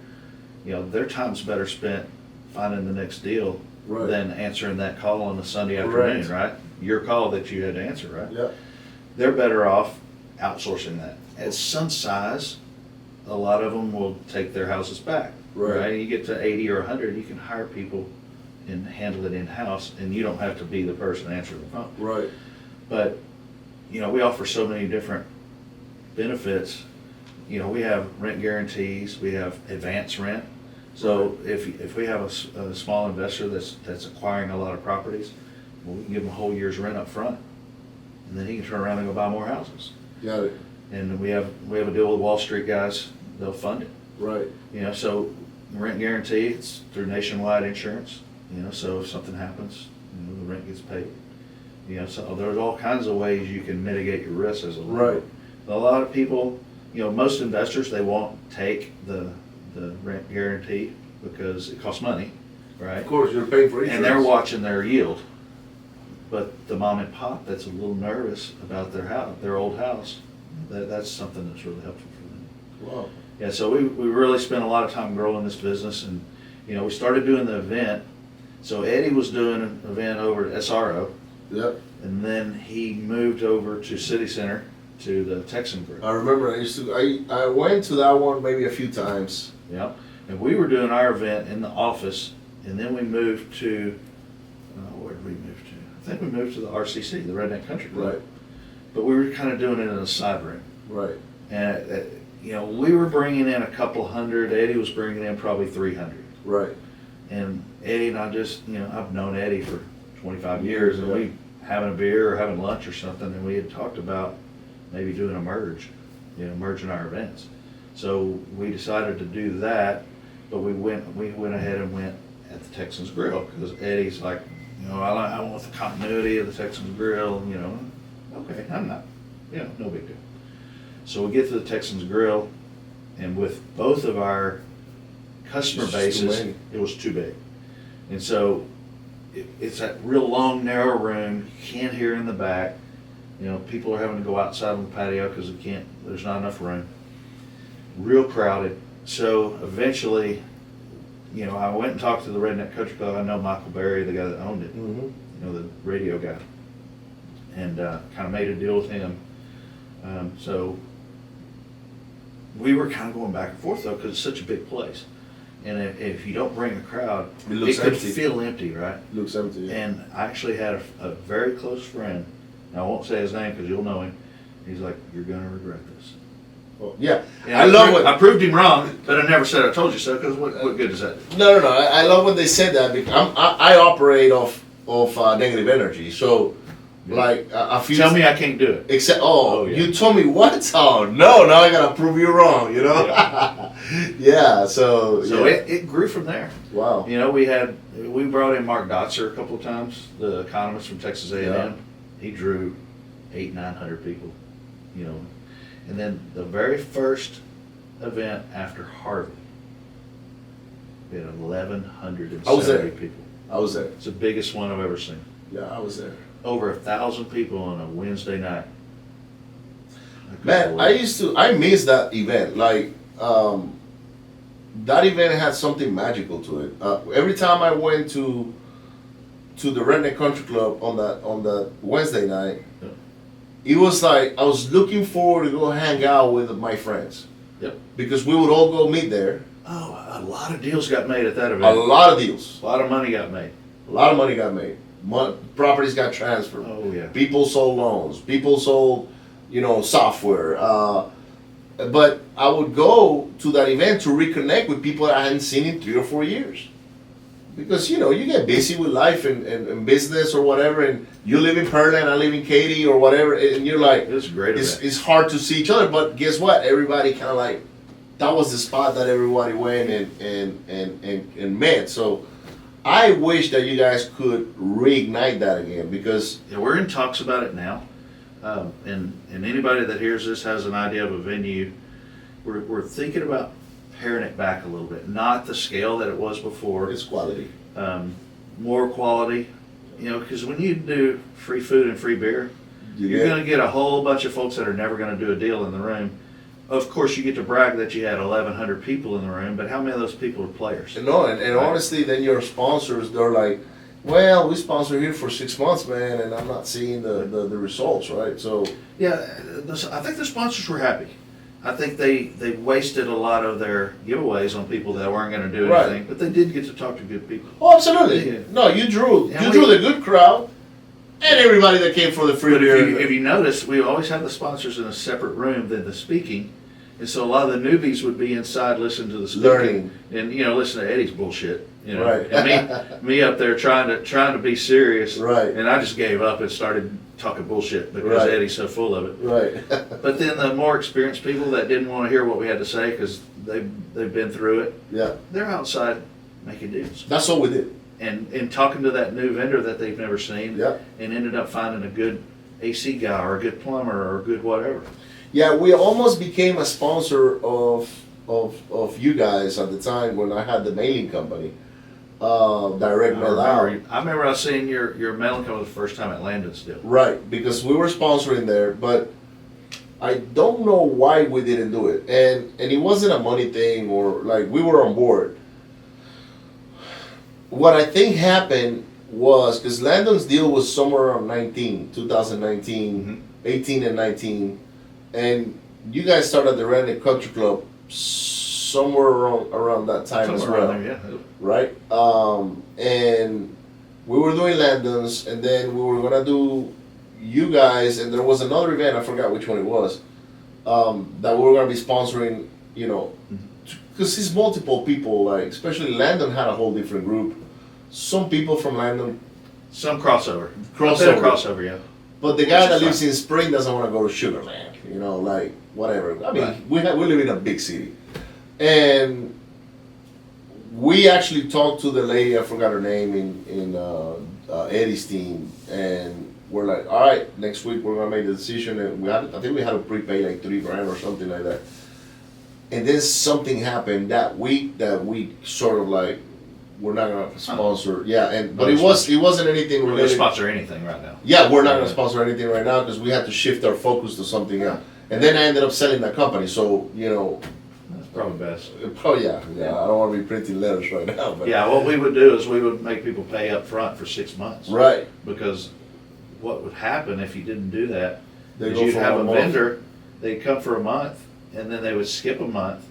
you know, their time's better spent finding the next deal Right. than answering that call on a Sunday afternoon, right? Your call that you had to answer, right? Yeah. They're better off outsourcing that. At some size, a lot of them will take their houses back, right? You get to 80 or 100, you can hire people and handle it in-house, and you don't have to be the person answering the phone. Right. But, you know, we offer so many different benefits. You know, we have rent guarantees, we have advance rent. So if we have a small investor that's acquiring a lot of properties, well, we can give them a whole year's rent up front, and then he can turn around and go buy more houses. Got it. And we have a deal with Wall Street guys, they'll fund it. Right. You know, so rent guarantee, it's through Nationwide Insurance, you know, so if something happens, you know, the rent gets paid. You know, so there's all kinds of ways you can mitigate your risk as a landlord. Right. A lot of people, you know, most investors, they won't take the rent guarantee because it costs money, right? Of course, you're paying for insurance. And they're watching their yield. But the mom and pop that's a little nervous about their house, their old house, that's something that's really helpful for them. Wow. Yeah, so we really spent a lot of time growing this business, and you know, we started doing the event. So Eddie was doing an event over at SRO, Yep. and then he moved over to City Center to the Texan group. I remember I went to that one maybe a few times. Yeah, and we were doing our event in the office, and then we moved to where did we move to? I think we moved to the RCC, the Redneck Country Club. Right. But we were kind of doing it in a side room. Right. And, you know, we were bringing in a couple hundred. Eddie was bringing in probably 300. Right. And Eddie and I just, you know, I've known Eddie for 25 years, and we having a beer or having lunch or something, and we had talked about maybe doing a merge, you know, merging our events. So we decided to do that, but we went ahead and went at the Texans Grill, because Eddie's like, you know, I want the continuity of the Texans Grill, you know. Okay, I'm not, you know, no big deal. So we get to the Texans Grill, and with both of our customer bases, it was too big. And so it's that real long, narrow room, you can't hear in the back. You know, people are having to go outside on the patio because there's not enough room. real crowded. So eventually, I went and talked to the Redneck Country Club. I know Michael Berry, the guy that owned it, the radio guy, and kind of made a deal with him. So we were kind of going back and forth though, because it's such a big place. And if you don't bring a crowd, it could feel empty, right? It looks empty. Yeah. And I actually had a very close friend. Now, I won't say his name because you'll know him. He's like, "You're going to regret this." Well, yeah, and I proved him wrong, but I never said I told you so. Because what good is that? No. I love when they said that because I operate off negative energy. So, like a few. Tell me I can't do it. Except, you told me what? Oh no! Now I gotta prove you wrong. Yeah. So it grew from there. Wow. We brought in Mark Dotzer a couple of times, the economist from Texas A&M. Yeah. He drew 800-900 people. And then the very first event after Harvey, we had 1,170 people. I was there. It's the biggest one I've ever seen. Yeah, I was there. Over 1,000 people on a Wednesday night. Man, I miss that event. Like, that event had something magical to it. Every time I went to the Redneck Country Club on that Wednesday night, it was like I was looking forward to go hang out with my friends. Yep. Because we would all go meet there. Oh, a lot of deals got made at that event. A lot of deals. A lot of money got made. A lot of money got made. Properties got transferred. Oh yeah. People sold loans. People sold, software. But I would go to that event to reconnect with people that I hadn't seen in 3 or 4 years. Because, you get busy with life and business or whatever, and you live in Pearland, I live in Katy or whatever, and you're like, it was a great event. It's hard to see each other, but guess what? Everybody kind of like, that was the spot that everybody went and met. So I wish that you guys could reignite that again because... Yeah, we're in talks about it now. And anybody that hears this has an idea of a venue. We're thinking about paring it back a little bit, not the scale that it was before. It's quality. More quality, because when you do free food and free beer, you're going to get a whole bunch of folks that are never going to do a deal in the room. Of course, you get to brag that you had 1,100 people in the room, but how many of those people are players? No, and honestly, then your sponsors, they're like, well, we sponsor here for 6 months, man, and I'm not seeing the results, right? So yeah, I think the sponsors were happy. I think they wasted a lot of their giveaways on people that weren't going to do anything, but they did get to talk to good people. Oh, absolutely. Yeah. No, you drew the good crowd, and everybody that came for the free beer. If you notice, we always have the sponsors in a separate room than the speaking, and so a lot of the newbies would be inside listening to the speaking, learning, and listen to Eddie's bullshit. Right. And me up there trying to be serious, right? And I just gave up and started talking bullshit because Eddie's so full of it, right? But then the more experienced people that didn't want to hear what we had to say because they've been through it, they're outside making deals. That's what we did, and talking to that new vendor that they've never seen, and ended up finding a good AC guy or a good plumber or a good whatever. Yeah, we almost became a sponsor of you guys at the time when I had the mailing company. Direct mail out. I remember I seen your mailing company the first time at Landon's deal. Right, because we were sponsoring there, but I don't know why we didn't do it. And it wasn't a money thing or like we were on board. What I think happened was, because Landon's deal was somewhere around 2019, 18 and 19, and you guys started the Redneck Country Club somewhere around that time as well. There, right? And we were doing Landon's, and then we were gonna do you guys, and there was another event, I forgot which one it was, that we were gonna be sponsoring, because it's multiple people, like, especially Landon had a whole different group. Some people from Landon. Some crossover, yeah. But the guy that lives in Spring doesn't want to go to Sugarland, like, whatever. I mean, we live in a big city. And we actually talked to the lady, I forgot her name, in Eddie's team, and we're like, all right, next week we're gonna make the decision, and I think we had to prepay like $3,000 or something like that. And then something happened that week that we sort of like, we're not gonna sponsor, but it wasn't anything related. We're related. Sponsor anything right now. Yeah, we're not gonna sponsor anything right now because we had to shift our focus to something else. And then I ended up selling that company, so Probably best. Oh yeah. I don't want to be printing letters right now, but Yeah, what we would do is we would make people pay up front for 6 months. right. Because what would happen if you didn't do that They is go you'd for have a a month. vendor, they'd come for a month, and then they would skip a month,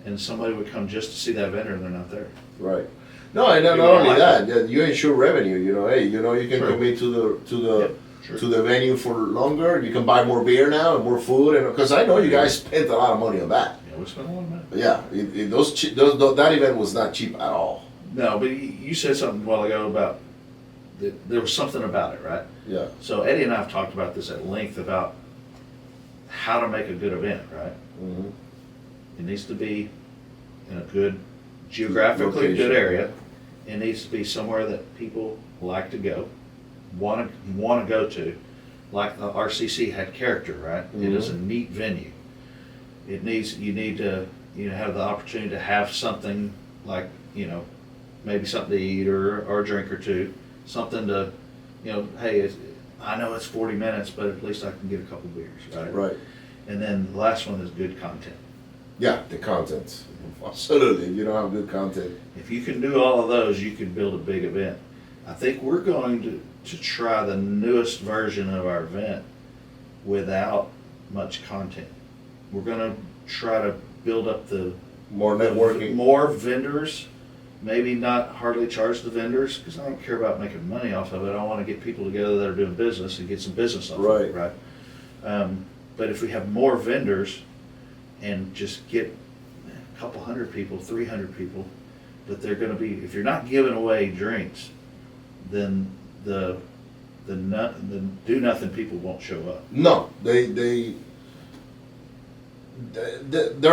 and somebody would come just to see that vendor, and they're not there. Right. No, and not You don't only like that, you ensure revenue. Hey, you can True. commit True. to the venue for longer. You can buy more beer now and more food, and because I know you guys spent a lot of money on that. Yeah, we spent a lot of money. Yeah, that event was not cheap at all. No, but you said something a while ago about there was something about it, right? Yeah. So Eddie and I have talked about this at length about how to make a good event, right? Mm-hmm. It needs to be in a good, geographically good Location. area. It needs to be somewhere that people like to go, want to go to. Like the RCC had character, right? It is a neat venue. You need to have the opportunity to have something like maybe something to eat or a drink or two, something to hey, I know it's 40 minutes, but at least I can get a couple beers, right? Right. And then the last one is good content. Yeah, the content. Absolutely. If you don't have good content. If you can do all of those, you can build a big event. I think we're going to try the newest version of our event without much content. We're going to try to build up the More networking. more vendors, maybe not hardly charge the vendors, because I don't care about making money off of it. I want to get people together that are doing business and get some business off of it, right? But if we have more vendors and just get a couple hundred people, 300 people, but they're going to be, if you're not giving away drinks, then the do nothing people won't show up. No, they're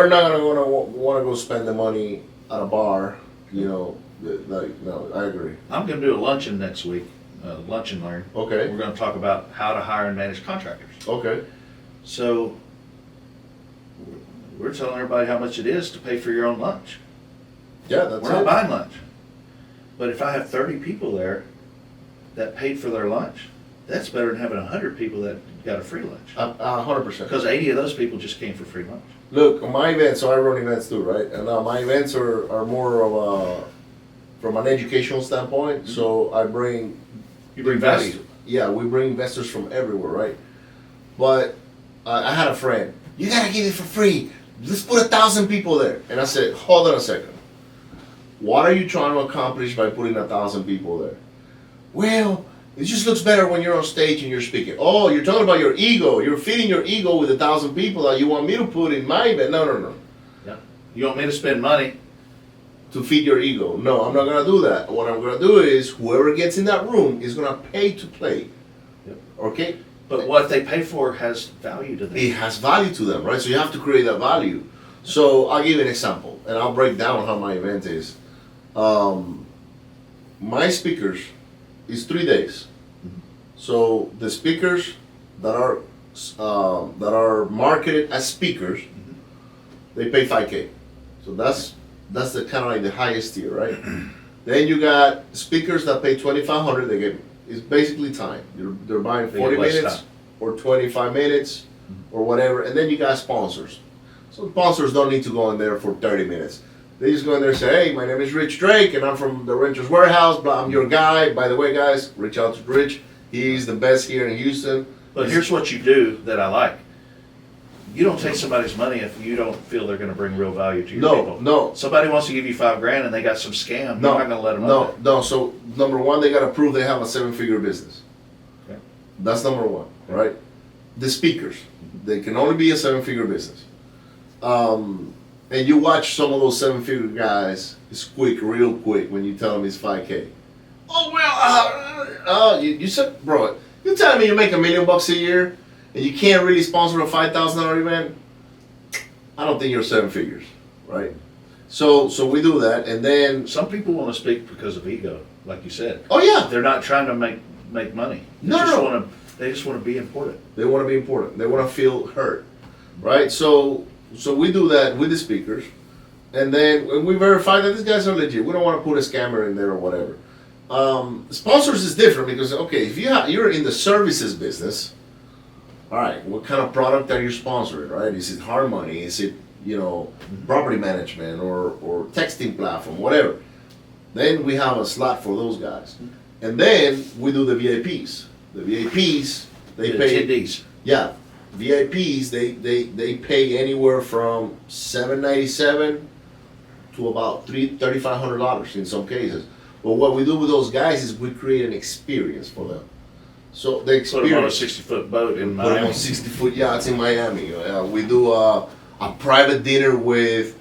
not gonna want to go spend the money at a bar. No, I agree. I'm going to do a luncheon next week, lunch and learn. Okay. We're going to talk about how to hire and manage contractors. Okay. So we're telling everybody how much it is to pay for your own lunch. Yeah, that's We're not it. buying lunch. But if I have 30 people there that paid for their lunch, that's better than having 100 people that got a free lunch. 100%. Because 80 of those people just came for free lunch. Look, my events, so I run events too, right? And my events are more of from an educational standpoint. So I bring You bring value. Yeah, we bring investors from everywhere, right? But I had a friend. You gotta give it for free. Let's put 1,000 people there. And I said, hold on a second. What are you trying to accomplish by putting 1,000 people there? Well, it just looks better when you're on stage and you're speaking. Oh, you're talking about your ego. You're feeding your ego with 1,000 people that you want me to put in my event. No. Yeah. You want me to spend money? To feed your ego. No, I'm not gonna do that. What I'm gonna do is whoever gets in that room is gonna pay to play. Yep. Okay? But what they pay for has value to them. It has value to them, right? So you have to create that value. So I'll give you an example, and I'll break down how my event is. My speakers is 3 days. So the speakers that are marketed as speakers, they pay $5K. So that's the kind of like the highest tier, right? Then you got speakers that pay $2,500. They get, it's basically time. They're buying They 40 get less minutes time. or 25 minutes or whatever. And then you got sponsors. So sponsors don't need to go in there for 30 minutes. They just go in there and say, hey, my name is Rich Drake and I'm from the Renters Warehouse. Blah, I'm your guy. By the way, guys, reach out to Rich. He's the best here in Houston. But here's what you do that I like. You don't take somebody's money if you don't feel they're going to bring real value to your people. No. Somebody wants to give you $5,000 and they got some scam. You're not going to let them up there. No. So number one, they got to prove they have a 7-figure business. Okay. That's number one, right? The speakers, they can only be a 7-figure business. And you watch some of those 7-figure guys, it's quick, real quick when you tell them it's 5K. Oh, well, you said, bro, you telling me you make $1 million a year and you can't really sponsor a $5,000 event? I don't think you're 7 figures, right? So we do that, and then Some people want to speak because of ego, like you said. oh yeah, They're not trying to make money. No. They just want to be important. they want to be important. They want to feel heard, right? So we do that with the speakers, and then when we verify that these guys are legit, we don't want to put a scammer in there or whatever. Sponsors is different because okay, if you're in the services business, all right, what kind of product are you sponsoring, right? Is it hard money? Is it property management or texting platform, whatever. Then we have a slot for those guys. And then we do the VIPs. The VIPs, they pay. Attendees. Yeah, VIPs, they pay anywhere from $797 to about $3,500 in some cases. But what we do with those guys is we create an experience for them. So the Put them on a experience. 60-foot boat in Put them Miami. on 60-foot yachts in Miami. We do a private dinner with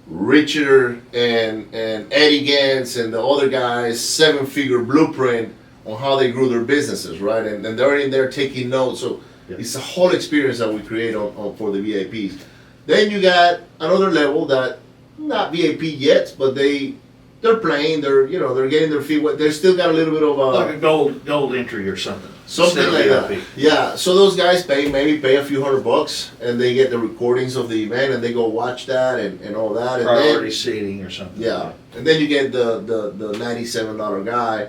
Richard and Eddie Gantz and the other guys, 7-figure blueprint on how they grew their businesses, right? And they're in there taking notes. So Yeah. it's a whole experience that we create on for the VIPs. Then you got another level that not VIP yet, but they're playing. They're getting their feet wet. They still got a little bit of Like a gold entry or something. something Instead like of that. VIP. Yeah. So those guys pay a few $100 and they get the recordings of the event and they go watch that and all that. And Priority then, seating or something. yeah, and then you get the $97 guy.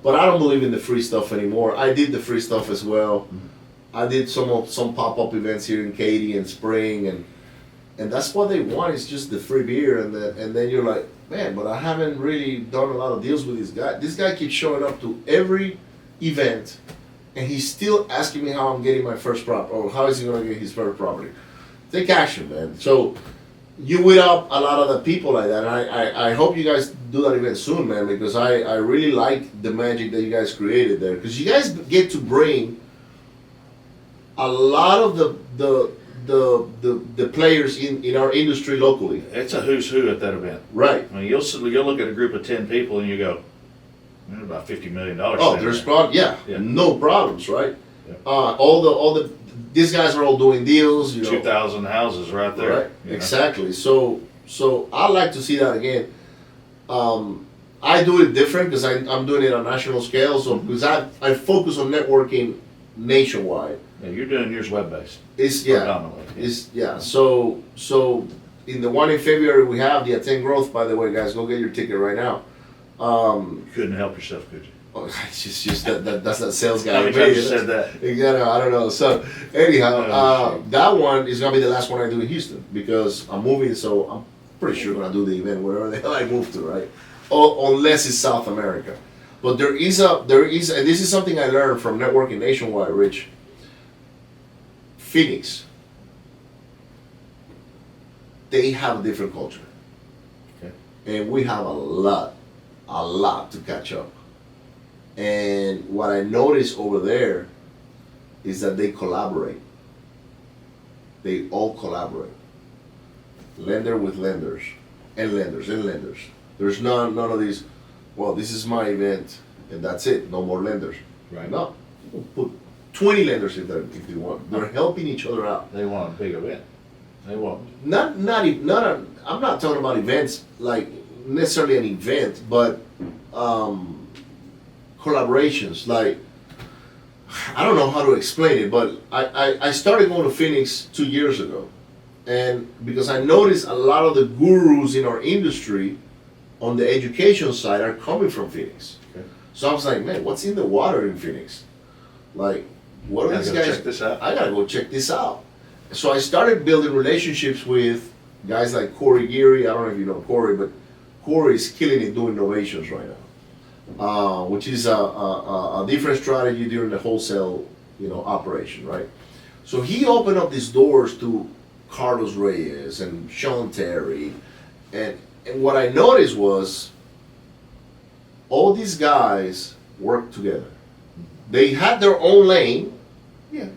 But I don't believe in the free stuff anymore. I did the free stuff as well. I did some pop-up events here in Katy and Spring, and that's what they want is just the free beer, and then you're like, man, but I haven't really done a lot of deals with this guy. This guy keeps showing up to every event, and he's still asking me how I'm getting my first prop, or how is he gonna get his first property. Take action, man. So you weed up a lot of the people like that, and I hope you guys do that event soon, man, because I really like the magic that you guys created there, because you guys get to bring a lot of the players in our industry locally. It's a who's who at that event. Right. I mean, you'll look at a group of 10 people and you go, "There's about $50 million." Oh, sitting there's there." yeah, no problems, right? Yeah. All the these guys are all doing deals, 2,000 houses right there. Right. you know. Exactly. So I'd like to see that again. I do it different because I'm doing it on national scale. So because I focus on networking nationwide. Yeah, you're doing yours web-based. It's yeah. Predominantly. So in the one in February we have the Attend Growth. By the way, guys, go get your ticket right now. You couldn't help yourself, could you? It's just that's that sales guy. How many times you said that? Exactly. I don't know. So anyhow, that one is gonna be the last one I do in Houston because I'm moving. So I'm pretty sure gonna do the event wherever the hell I move to, right? Unless it's South America. But there is, and this is something I learned from networking nationwide, Rich. Phoenix, they have a different culture. Okay. And we have a lot to catch up. And what I noticed over there is that they collaborate. They all collaborate. Lender with lenders, and lenders, and lenders. There's none of these, well, this is my event, and that's it, no more lenders. Right. No, you can put 20 lenders in there if you want. They're helping each other out. They want a big event. They want. I'm not talking about events like necessarily an event, but collaborations. Like, I don't know how to explain it, but I started going to Phoenix 2 years ago, and because I noticed a lot of the gurus in our industry on the education side are coming from Phoenix. Okay. So I was like, man, what's in the water in Phoenix? Like, what are Gotta these go guys? check this out. I gotta go check this out. So I started building relationships with guys like Corey Geary. I don't know if you know Corey, but Corey is killing it doing innovations right now, which is a different strategy during the wholesale, operation, right? So he opened up these doors to Carlos Reyes and Sean Terry, and what I noticed was all these guys worked together. They had their own lane. Yeah.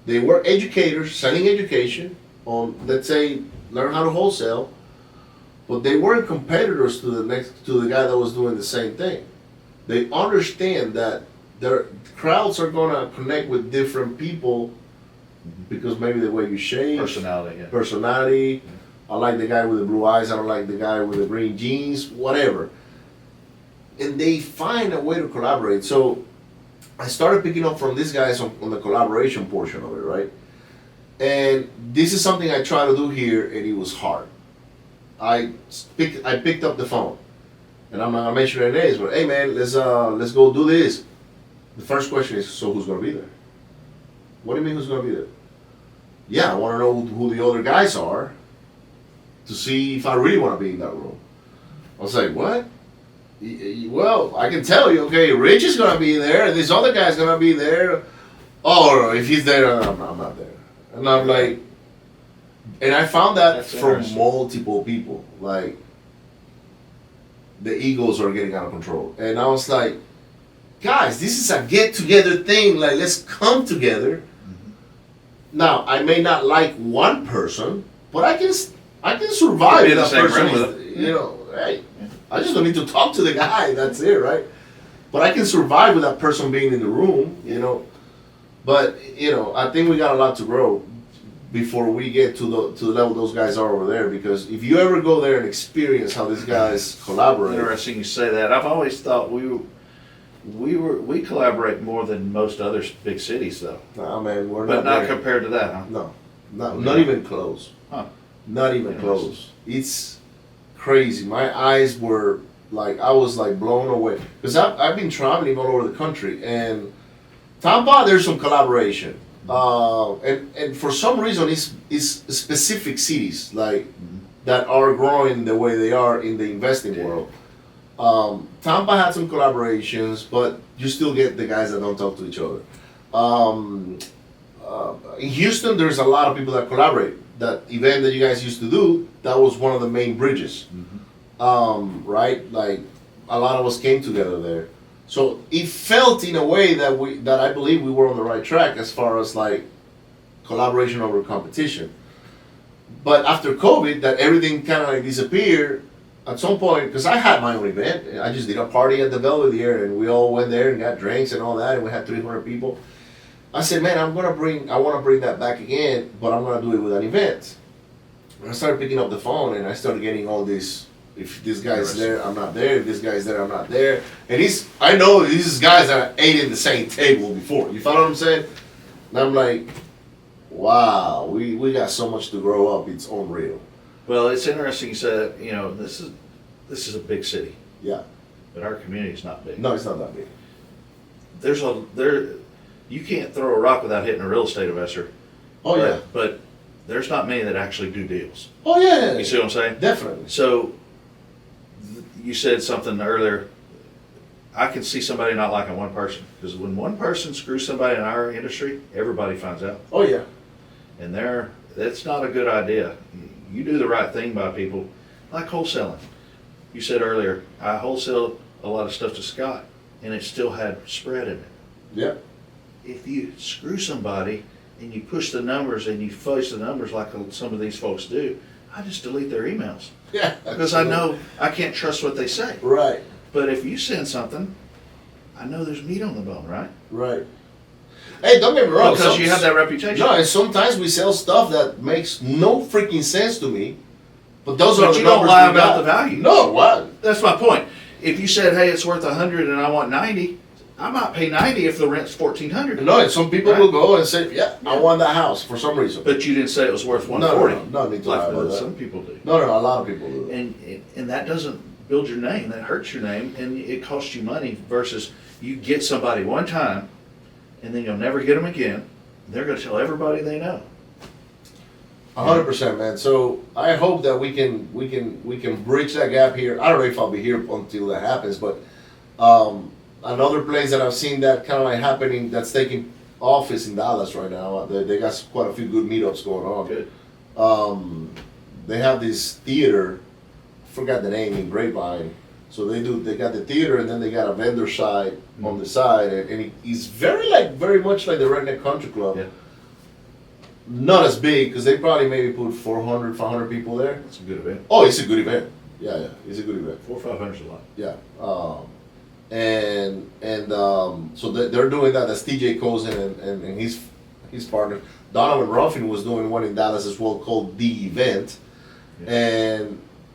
They were educators selling education on, let's say, learn how to wholesale, but they weren't competitors to the guy that was doing the same thing. They understand that their crowds are gonna connect with different people because maybe the way you shave, personality. I like the guy with the blue eyes. I don't like the guy with the green jeans. Whatever. And they find a way to collaborate. So I started picking up from these guys on the collaboration portion of it, right? And this is something I try to do here, and it was hard. I picked up the phone, and I'm not gonna mention their names, but hey man, let's go do this. The first question is, so who's gonna be there? What do you mean who's gonna be there? Yeah, I want to know who the other guys are, to see if I really want to be in that room. I was like, what? Well, I can tell you, okay, Rich is going to be there, and this other guy's going to be there. Oh, if he's there, I'm not there. And I'm like, and I found that from multiple people. Like, the egos are getting out of control. And I was like, guys, this is a get-together thing. Like, let's come together. Now, I may not like one person, but I can survive that person. You know, hey, I just don't need to talk to the guy. That's it, right? But I can survive with that person being in the room, you know. But, you know, I think we got a lot to grow before we get to the level those guys are over there. Because if you ever go there and experience how these guys collaborate. Interesting you say that. I've always thought we collaborate more than most other big cities, though. Nah, man, we're but not there. Compared to that, huh? No, not even close. Huh. Not even close. It's crazy. My eyes were like, I was like blown away because I've been traveling all over the country, and Tampa there's some collaboration, and for some reason it's specific cities like that are growing the way they are in the investing world. Tampa had some collaborations, but you still get the guys that don't talk to each other. In Houston, there's a lot of people that collaborate. That event that you guys used to do, that was one of the main bridges, right? Like a lot of us came together there, so it felt in a way that I believe we were on the right track as far as like collaboration over competition. But after COVID, that everything kind of like disappeared. At some point, because I had my own event, I just did a party at the Belvedere, and we all went there and got drinks and all that, and we had 300 people. I said, man, I want to bring that back again, but I'm gonna do it with an event. And I started picking up the phone, and I started getting all this. If this guy's there, I'm not there. If this guy's there, I'm not there. And I know these guys that ate in the same table before. You follow what I'm saying? And I'm like, wow, we got so much to grow up. It's unreal. Well, it's interesting you said, you know, this is a big city. Yeah. But our community is not big. No, it's not that big. You can't throw a rock without hitting a real estate investor. Oh yeah. But there's not many that actually do deals. Oh yeah. You see what I'm saying? Definitely. So you said something earlier. I can see somebody not liking one person, because when one person screws somebody in our industry, everybody finds out. Oh yeah. And that's not a good idea. You do the right thing by people, like wholesaling. You said earlier, I wholesaled a lot of stuff to Scott, and it still had spread in it. Yep. If you screw somebody and you push the numbers and you fudge the numbers like some of these folks do, I just delete their emails. Yeah. Because I know I can't trust what they say. Right. But if you send something, I know there's meat on the bone, right? Right. Hey, don't get me wrong. Because you have that reputation. No, and sometimes we sell stuff that makes no freaking sense to me. But those are the numbers. But you don't lie about the value. No, what? That's my point. If you said, hey, it's worth 100 and I want 90, I might pay 90 if the rent's 1,400. No, and some people will go and say, yeah, I want that house for some reason. But you didn't say it was worth 140. No, need to lie about that. Some people do. No, a lot of people do. And that doesn't build your name. That hurts your name, and it costs you money versus you get somebody one time, and then you'll never get them again. They're going to tell everybody they know. 100%, man. So I hope that we can bridge that gap here. I don't know if I'll be here until that happens, but another place that I've seen that kind of like happening that's taking off is in Dallas right now. They got quite a few good meetups going on. Good. They have this theater. I forgot the name in Grapevine. So they got the theater, and then they got a vendor side on the side, and it's very much like the Redneck Country Club. Yeah. Not as big, because they probably maybe put 400, 500 people there. It's a good event. Oh, it's a good event. Yeah, it's a good event. 400 or 500 is a lot. Yeah. So they're doing that. That's TJ Cozen and his partner. Donovan Ruffin was doing one in Dallas as well called The Event. Yeah.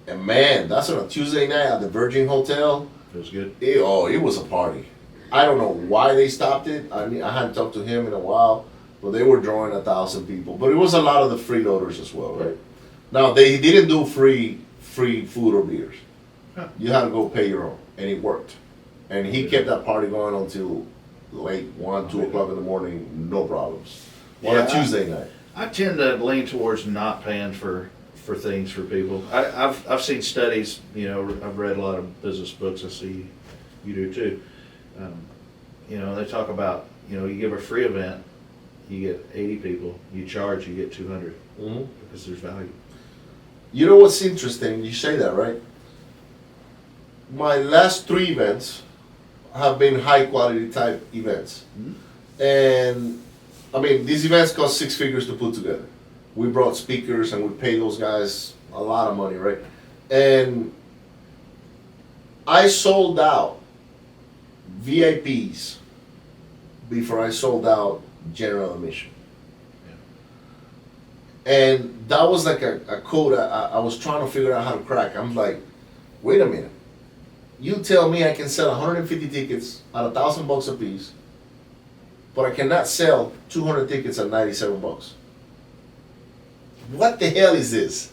And man, that's on a Tuesday night at the Virgin Hotel. Feels good. It was a party. I don't know why they stopped it. I hadn't talked to him in a while, but they were drawing 1,000 people. But it was a lot of the freeloaders as well, right? Now they didn't do free food or beers. Huh. You had to go pay your own, and it worked. And he kept that party going until late 1, 2 o'clock in the morning, no problems. On a Tuesday night. I tend to lean towards not paying for for things for people. I've seen studies, you know, I've read a lot of business books, I see you do too. You know, they talk about, you know, you give a free event, you get 80 people, you charge, you get 200, because there's value. You know what's interesting? You say that, right? My last 3 events have been high quality type events. And I mean, these events cost 6 figures to put together. We brought speakers and we paid those guys a lot of money, right? And I sold out VIPs before I sold out general admission. And that was like a code I was trying to figure out how to crack. I'm like, wait a minute. You tell me I can sell 150 tickets at $1,000 a piece, but I cannot sell 200 tickets at $97. What the hell is this?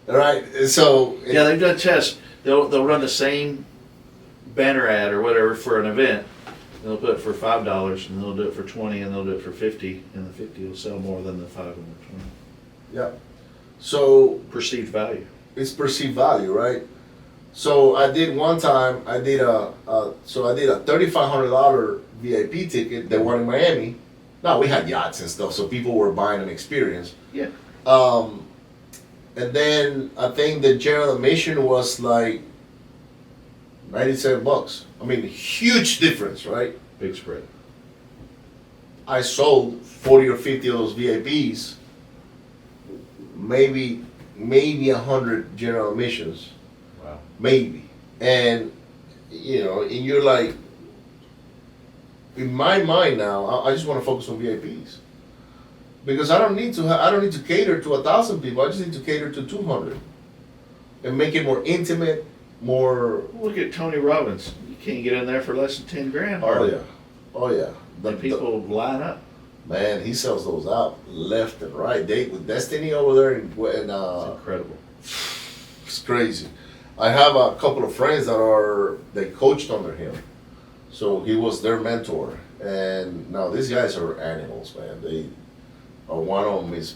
All right, so yeah, they've done tests. They'll run the same banner ad or whatever for an event. They'll put it for $5, and they'll do it for 20, and they'll do it for 50, and the 50 will sell more than the 5 and the 20. yeah. So Perceived value. it's perceived value, right? So I did one time. I did a $3,500 VIP ticket. They were in Miami. Now we had yachts and stuff, so people were buying an experience. Yeah. And then I think the general admission was like $97. I mean, huge difference, right? Big spread. I sold 40 or 50 of those VIPs, maybe 100 general admissions, Wow. maybe. And you know, and you're like, in my mind now, I just want to focus on VIPs. Because I don't need to cater to 1,000 people. I just need to cater to 200, and make it more intimate, more. Look at Tony Robbins. You can't get in there for less than 10 grand. Oh yeah, oh yeah. And people line up. Man, he sells those out left and right. Date with Destiny over there, and It's incredible. it's crazy. I have a couple of friends they coached under him, so he was their mentor. And now these guys are animals, man. One of them is,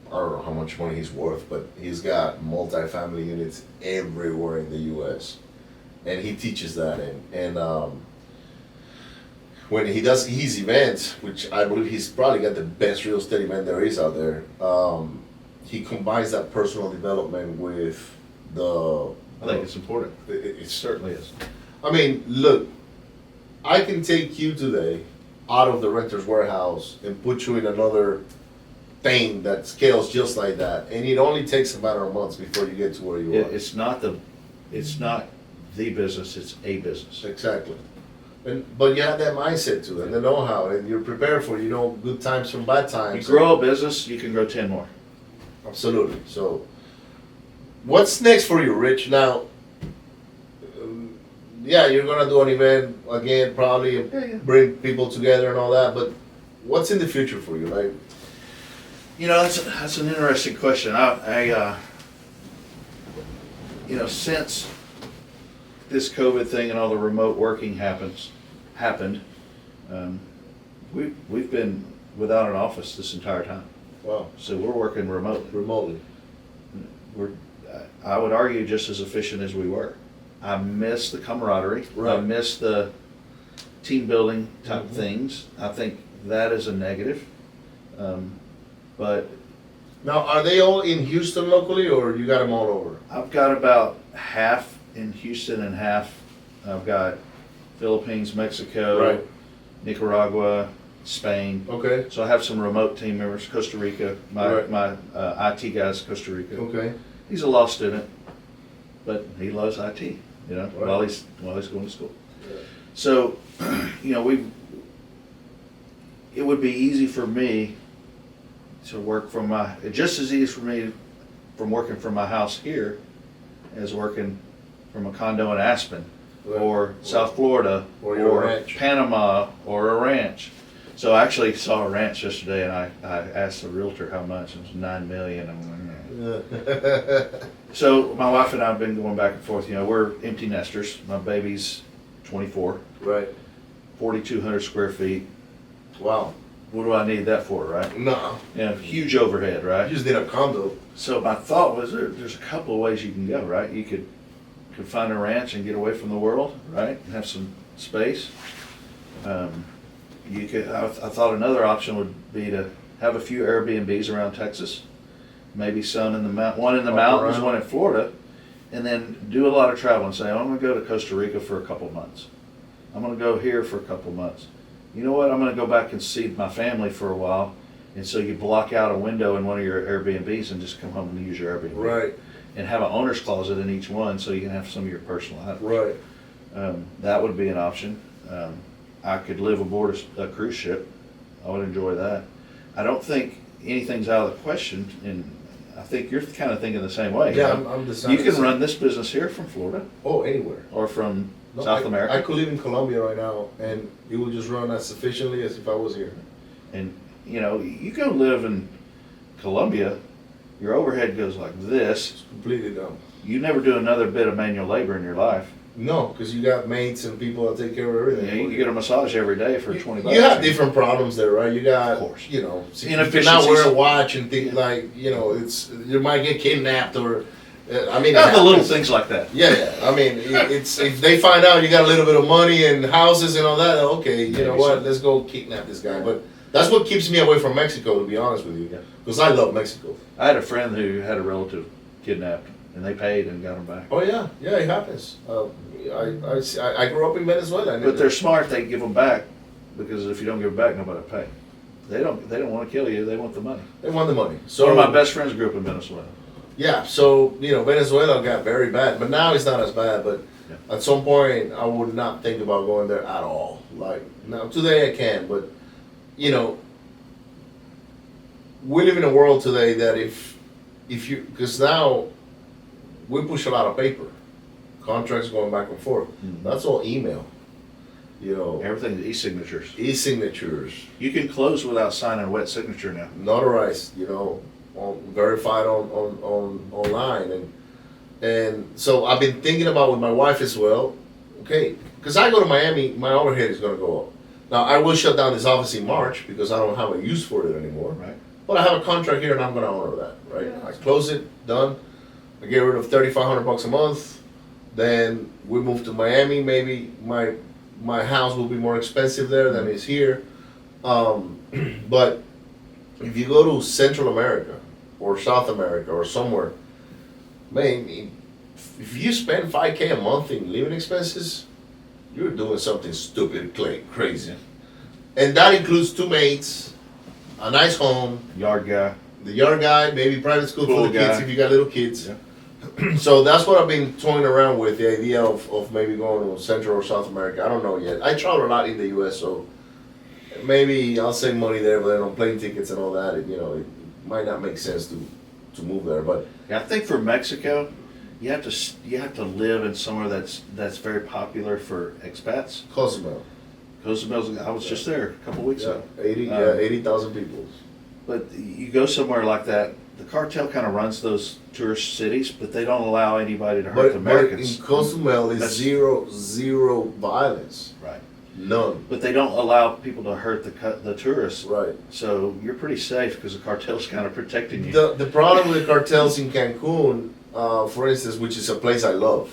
I don't know how much money he's worth, but he's got multi-family units everywhere in the U.S. And he teaches that, and when he does his events, which I believe he's probably got the best real estate event there is out there, he combines that personal development with the. I think it's important. It Certainly is. I mean, look, I can take you today out of the renter's warehouse and put you in another thing that scales just like that, and it only takes a matter of months before you get to where you are. It's not the business, it's a business. Exactly. But you have that mindset to it, and the know-how, and you're prepared for, you know, good times from bad times. You grow a business, you can grow 10 more. Absolutely. So, what's next for you, Rich? Now, yeah, you're gonna do an event again, probably, and bring people together and all that. But what's in the future for you? Like, You know, that's an interesting question. You know, since this COVID thing and all the remote working happened, we've been without an office this entire time. wow, So we're working remotely. I would argue just as efficient as we were. I miss the camaraderie. Right. I miss the team building type things. I think that is a negative. But now, are they all in Houston locally, or you got them all over? I've got about half in Houston and half. I've got Philippines, Mexico, Right. Nicaragua, Spain. Okay. So I have some remote team members. Costa Rica. Right. My IT guy's Costa Rica. Okay. He's a law student, but he loves IT. You know, Right. while he's going to school. Yeah. So, you know, it would be easy for me to work from just as easy for me from working from my house here as working from a condo in Aspen Right. or South Florida Or your ranch. Panama or a ranch. So I actually saw a ranch yesterday, and I asked the realtor how much. It was $9 million. I'm like, So my wife and I have been going back and forth. You know, we're empty nesters. My baby's 24, Right. 4,200 square feet. Wow. what do I need that for, right? No. Yeah, huge overhead, You right? just need a condo. So my thought was there's a couple of ways you can go, right? You could find a ranch and get away from the world, right? And have some space. You could. I thought another option would be to have a few Airbnbs around Texas, maybe some in the one in the mountains, one in Florida, and then do a lot of travel and say, I'm going to go to Costa Rica for a couple months. I'm going to go here for a couple months. You know what? I'm going to go back and see my family for a while. And so you block out a window in one of your Airbnbs and just come home and use your Airbnb. Right. And have an owner's closet in each one so you can have some of your personal items. Right. That would be an option. I could live aboard a cruise ship. I would enjoy that. I don't think anything's out of the question, and I think you're kind of thinking the same way. Yeah, you know? I'm deciding. You can run this business here from Florida Oh, anywhere. or from No, South I America. could live in Colombia right now, and it would just run as sufficiently as if I was here. And, you know, you go live in Colombia, your overhead goes like this. It's completely dumb. You never do another bit of manual labor in your life. No, because you got mates and people that take care of everything. Yeah, you can get a massage every day for 20 bucks. You have different problems there, right? You got, Of course. you know, so you Inefficiencies. cannot wear a watch and things like, you know, it's you might get kidnapped or, I mean, it Not the little happens. things like that. Yeah. I mean, it's if they find out you got a little bit of money and houses and all that, okay, you know Maybe what? so. Let's go kidnap this guy. But that's what keeps me away from Mexico, to be honest with you, Yeah. because I love Mexico. I had a friend who had a relative kidnapped, and they paid and got him back. Oh yeah, it happens. I grew up in Venezuela. And But they're smart. They give them back because if you don't give them back, nobody will pay. They don't want to kill you. They want the money. they want the money. So One of my best friends grew up in Venezuela. yeah, so you know Venezuela got very bad, but now it's not as bad. But Yeah. at some point, I would not think about going there at all. Like now, today I can, but you know, we live in a world today that if you because now we push a lot of paper, contracts going back and forth. Mhm. That's all email. You know, Everything's e-signatures. e-signatures, You can close without signing a wet signature now. notarized, you know, verified on online, and so I've been thinking about with my wife as well. Okay, because I go to Miami, my overhead is going to go up. Now I will shut down this office in March because I don't have a use for it anymore. Right. But I have a contract here, and I'm going to honor that. Right. Yeah. I close it, done. I get rid of $3,500 a month. Then we move to Miami. Maybe my house will be more expensive there than it is here. But if you go to Central America or South America or somewhere, man, if you spend $5K a month in living expenses, you're doing something stupid, crazy. And that includes 2 mates, a nice home, Yard guy. the yard guy, maybe private school Pool for the kids guy. if you got little kids. Yeah. So that's what I've been toying around with, the idea of maybe going to Central or South America. I don't know yet. I travel a lot in the U.S., so maybe I'll save money there, but then on plane tickets and all that, it might not make sense to move there. But Yeah, I think for Mexico, you have to live in somewhere that's very popular for expats. Cozumel, Cozumel, I was just there a couple weeks ago. 80,000 people. But you go somewhere like that, the cartel kind of runs those tourist cities, but they don't allow anybody to hurt the But Americans. in Cozumel is That's- zero violence, Right. none. But they don't allow people to hurt the tourists. Right. So you're pretty safe because the cartel's kind of protecting you. The problem with cartels in Cancun, for instance, which is a place I love,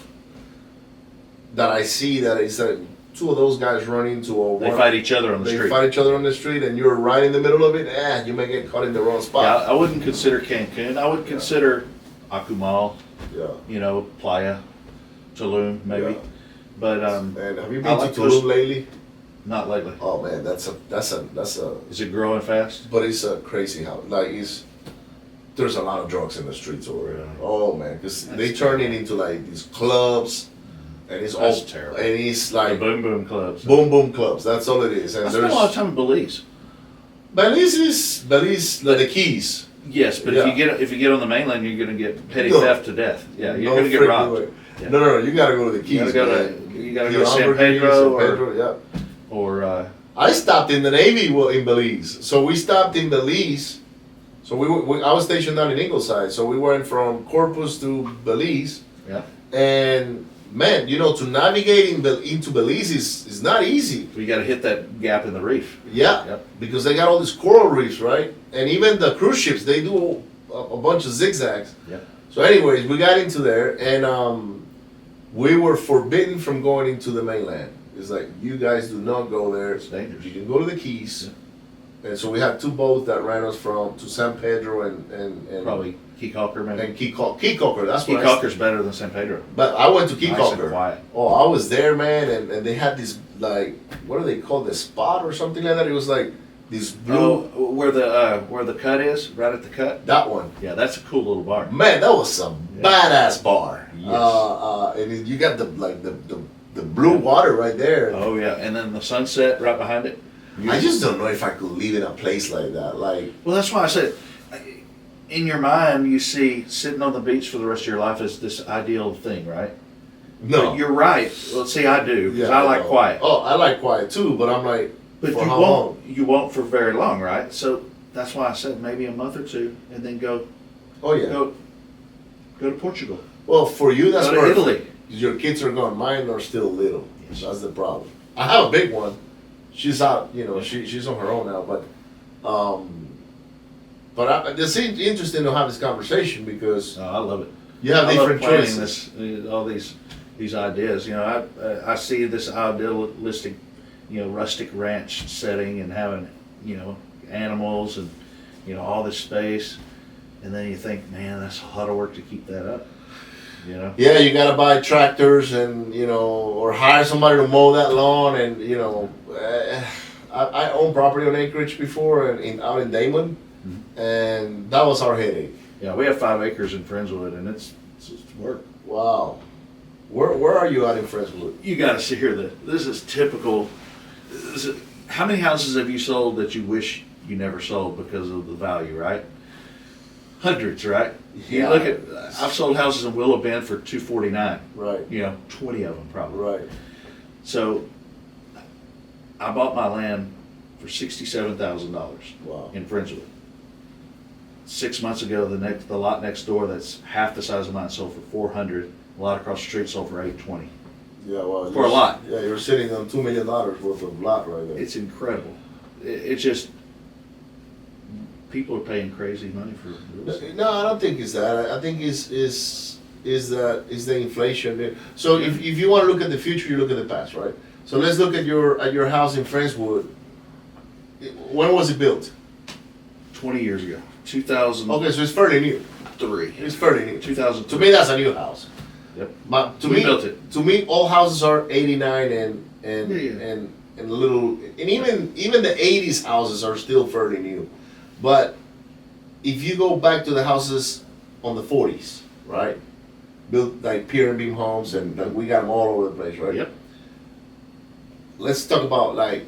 that I see that is that 2 of those guys run into They fight each other on the they street. fight each other on the street, and you're right in the middle of it. You may get caught in the wrong Yeah, spot. I wouldn't consider Cancun. I would consider Akumal, Yeah. Playa, Tulum, maybe. Yeah. But And have you I been like to those- Tulum lately? not lately. Oh man, that's a. Is it growing fast? But it's a crazy house. Like there's a lot of drugs in the streets over there. Really? Oh man, because That's they turn it terrible. into like these clubs, and it's That's all terrible. and it's The like boom boom clubs. boom boom clubs. That's all it is. And I spent a lot of time in Belize. Belize, like the Keys. Yes, but Yeah. if you get on the mainland, you're going to get petty No. theft to death. Yeah, you're No going to get freaking robbed. way. Yeah. No, you gotta go to the Keys. You gotta go man. to San Albuquerque, Pedro San Pedro, yeah. or I stopped in the Navy in Belize. So we stopped in Belize. So I was stationed down in Ingleside. So we went from Corpus to Belize. Yeah. And man, to navigate into Belize is not easy. We got to hit that gap in the reef. Yeah, Yep. because they got all these coral reefs, right? And even the cruise ships, they do a bunch of zigzags. Yep. So, anyways, we got into there, and we were forbidden from going into the mainland. It's like, you guys do not go there. It's dangerous. You can go to the Keys. And so we had 2 boats that ran us to San Pedro and Probably Key Calker, maybe. and Key Calker. That's Key what Calker's better than San Pedro. But I went to Key Nice and Calker. quiet. Oh, I was there, man, and they had this, like, what do they call the spot or something like that? It was like this blue. Oh, where the cut is, right at the cut. That one. Yeah, that's a cool little bar. Man, that was some badass bar. Yes. And you got the blue water right there. Oh yeah, and then the sunset right behind it. I just don't know if I could live in a place like that. Like, Well, that's why I said, in your mind, you see sitting on the beach for the rest of your life as this ideal thing, right? no. But you're right. Well, see, I do because I like know. quiet. Oh, I like quiet too, but I'm like, But for you how won't. long? You won't for very long, right? So that's why I said maybe a month or 2, and then go Oh yeah. go to Portugal. Well, for you, that's Go to perfect. Italy. Your kids are gone. Mine are still little. Yes. That's the problem. I have a big one. She's out. She's on her own now. But it's interesting to have this conversation because Oh, I love it. you have I love different planning choices. all these ideas. I see this idealistic, rustic ranch setting and having, animals and, all this space, and then you think, man, that's a lot of work to keep that up. Yeah, you gotta buy tractors and or hire somebody to mow that lawn and I owned property on acreage before and out in Damon, and that was our headache. Yeah, we have 5 acres in Friendswood, and it's work. Wow, where are you out in Friendswood? You got to see here that this is typical. How many houses have you sold that you wish you never sold because of the value, right? Hundreds, right? You Yeah. look at, I've sold houses in Willow Bend for $249. Right, 20 of them probably. right. So I bought my land for $67,000 Wow. in Friendswood. 6 months ago, the lot next door that's half the size of mine sold for $400. A lot across the street sold for $820. Yeah, well, For a lot. Yeah, you're sitting on $2 million worth of lot right there. It's incredible. It's just people are paying crazy money for real estate. No, I don't think it's that. I think is the inflation. So if you want to look at the future, you look at the past, right? So let's look at your house in Friendswood. When was it built? 20 years ago, 2003. Okay, so it's fairly new. It's fairly new. 2003. To me, that's a new house. Yep. But to We me, built it. To me, all houses are 89 and Yeah. a little, and even the 80s houses are still fairly new. But if you go back to the houses on the 40s, right? Built like pier and beam homes, and we got them all over the place, right? Yep. Let's talk about like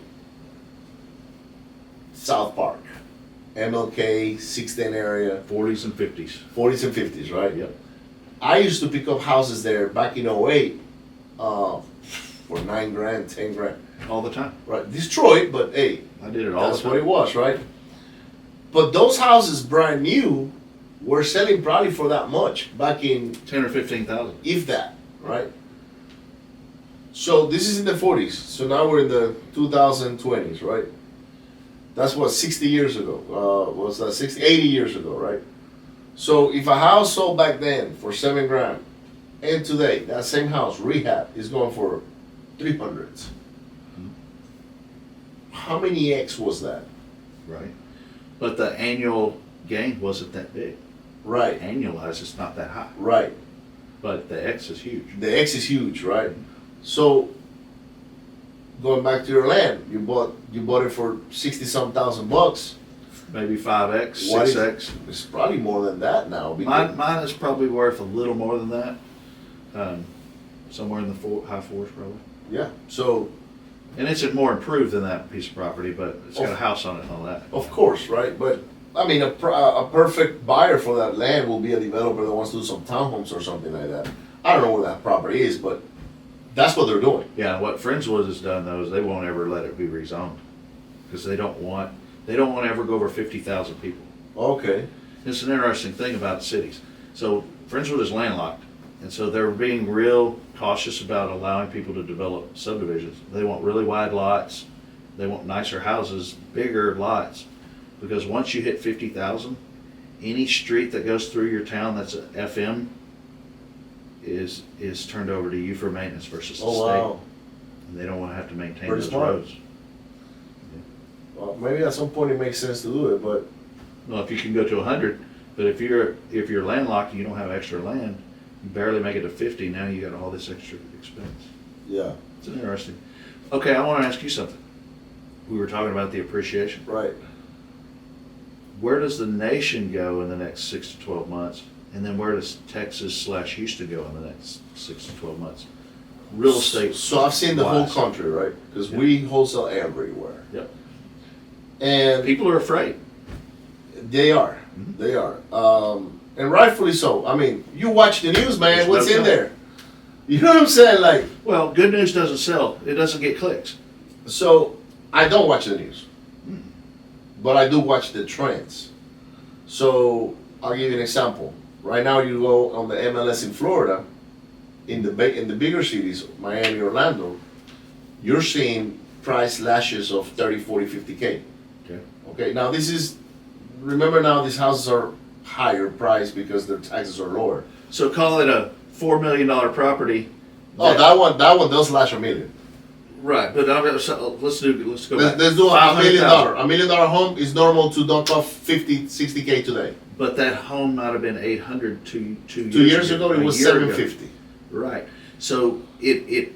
South Park, MLK, 610 area, 40s and 50s. 40s and 50s, right? Yep. I used to pick up houses there back in 08 for $9 grand, $10 grand. All the time. Right, Detroit, but hey, I did it all that's the what time. it was, right? But those houses, brand new, were selling probably for that much back in, 10 or 15,000. if that, right? So this is in the 40s. So now we're in the 2020s, right? That's what 60 years ago. Was that 60, 80 years ago, right? So if a house sold back then for $7 grand, and today that same house rehab is going for 300s. How many X was that? Right. But the annual gain wasn't that big. Right, Annualized, it's not that high. right. But the X is huge. The X is huge, right? So going back to your land, you bought it for 60-some thousand bucks. Maybe 5X, What 6X. It's probably more than that now. because- Mine is probably worth a little more than that. Somewhere in the high 4s probably. Yeah. So And it's more improved than that piece of property, but it's got a house on it and all that. of course, right? But I mean, a perfect buyer for that land will be a developer that wants to do some townhomes or something like that. I don't know where that property is, but that's what they're doing. Yeah, what Friendswood has done though is they won't ever let it be rezoned because they don't want to ever go over 50,000 people. Okay. It's an interesting thing about cities. So Friendswood is landlocked, And so they're being real cautious about allowing people to develop subdivisions. They want really wide lots. They want nicer houses, bigger lots. Because once you hit 50,000, any street that goes through your town that's a FM is turned over to you for maintenance versus the state. Wow. And they don't want to have to maintain Pretty those smart. roads. Well, maybe at some point it makes sense to do it, but Well, if you can go to 100, but if you're landlocked and you don't have extra land, you barely make it to 50, now you got all this extra expense. yeah, It's interesting. Okay, I want to ask you something. We were talking about the appreciation. right. Where does the nation go in the next 6 to 12 months? And then where does Texas/Houston go in the next 6 to 12 months? Real estate. So I've seen the whole wise. country, right? Because Yeah. we wholesale everywhere. Yep. And People are afraid. they are. Mhm. They are. And rightfully so. I mean, you watch the news, man. There's What's no in telling. there? You know what I'm saying? Like, Well, good news doesn't sell. It doesn't get clicks. so I don't watch the news, Mm. but I do watch the trends. So I'll give you an example. Right now, you go on the MLS in Florida, in the bigger cities, Miami, Orlando, you're seeing price lashes of 30, 40, 50K. Okay. Okay, now remember now these houses are higher priced because their taxes are lower. So call it a $4 million property. Oh, that one does lash a million. Right, but let's go back. Let's do a $1 million. $500,000. $1 million home is normal to dump off 50, 60K today. But that home might have been 800 two 2 years ago it a was year ago. 750. Right. So it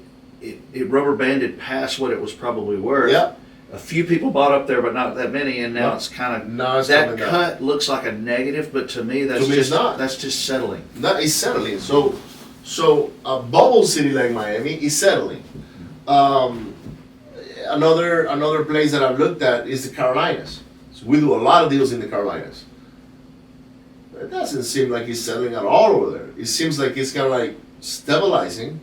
rubber banded past what it was probably worth. Yeah. A few people bought up there, but not that many, and now No. it's kind of Now it's that coming down. cut looks like a negative, but to me that's To me, just it's not. that's just settling. That is settling. So a bubble city like Miami is settling. Another place that I've looked at is the Carolinas. So we do a lot of deals in the Carolinas. It doesn't seem like it's settling at all over there. It seems like it's kind of like stabilizing,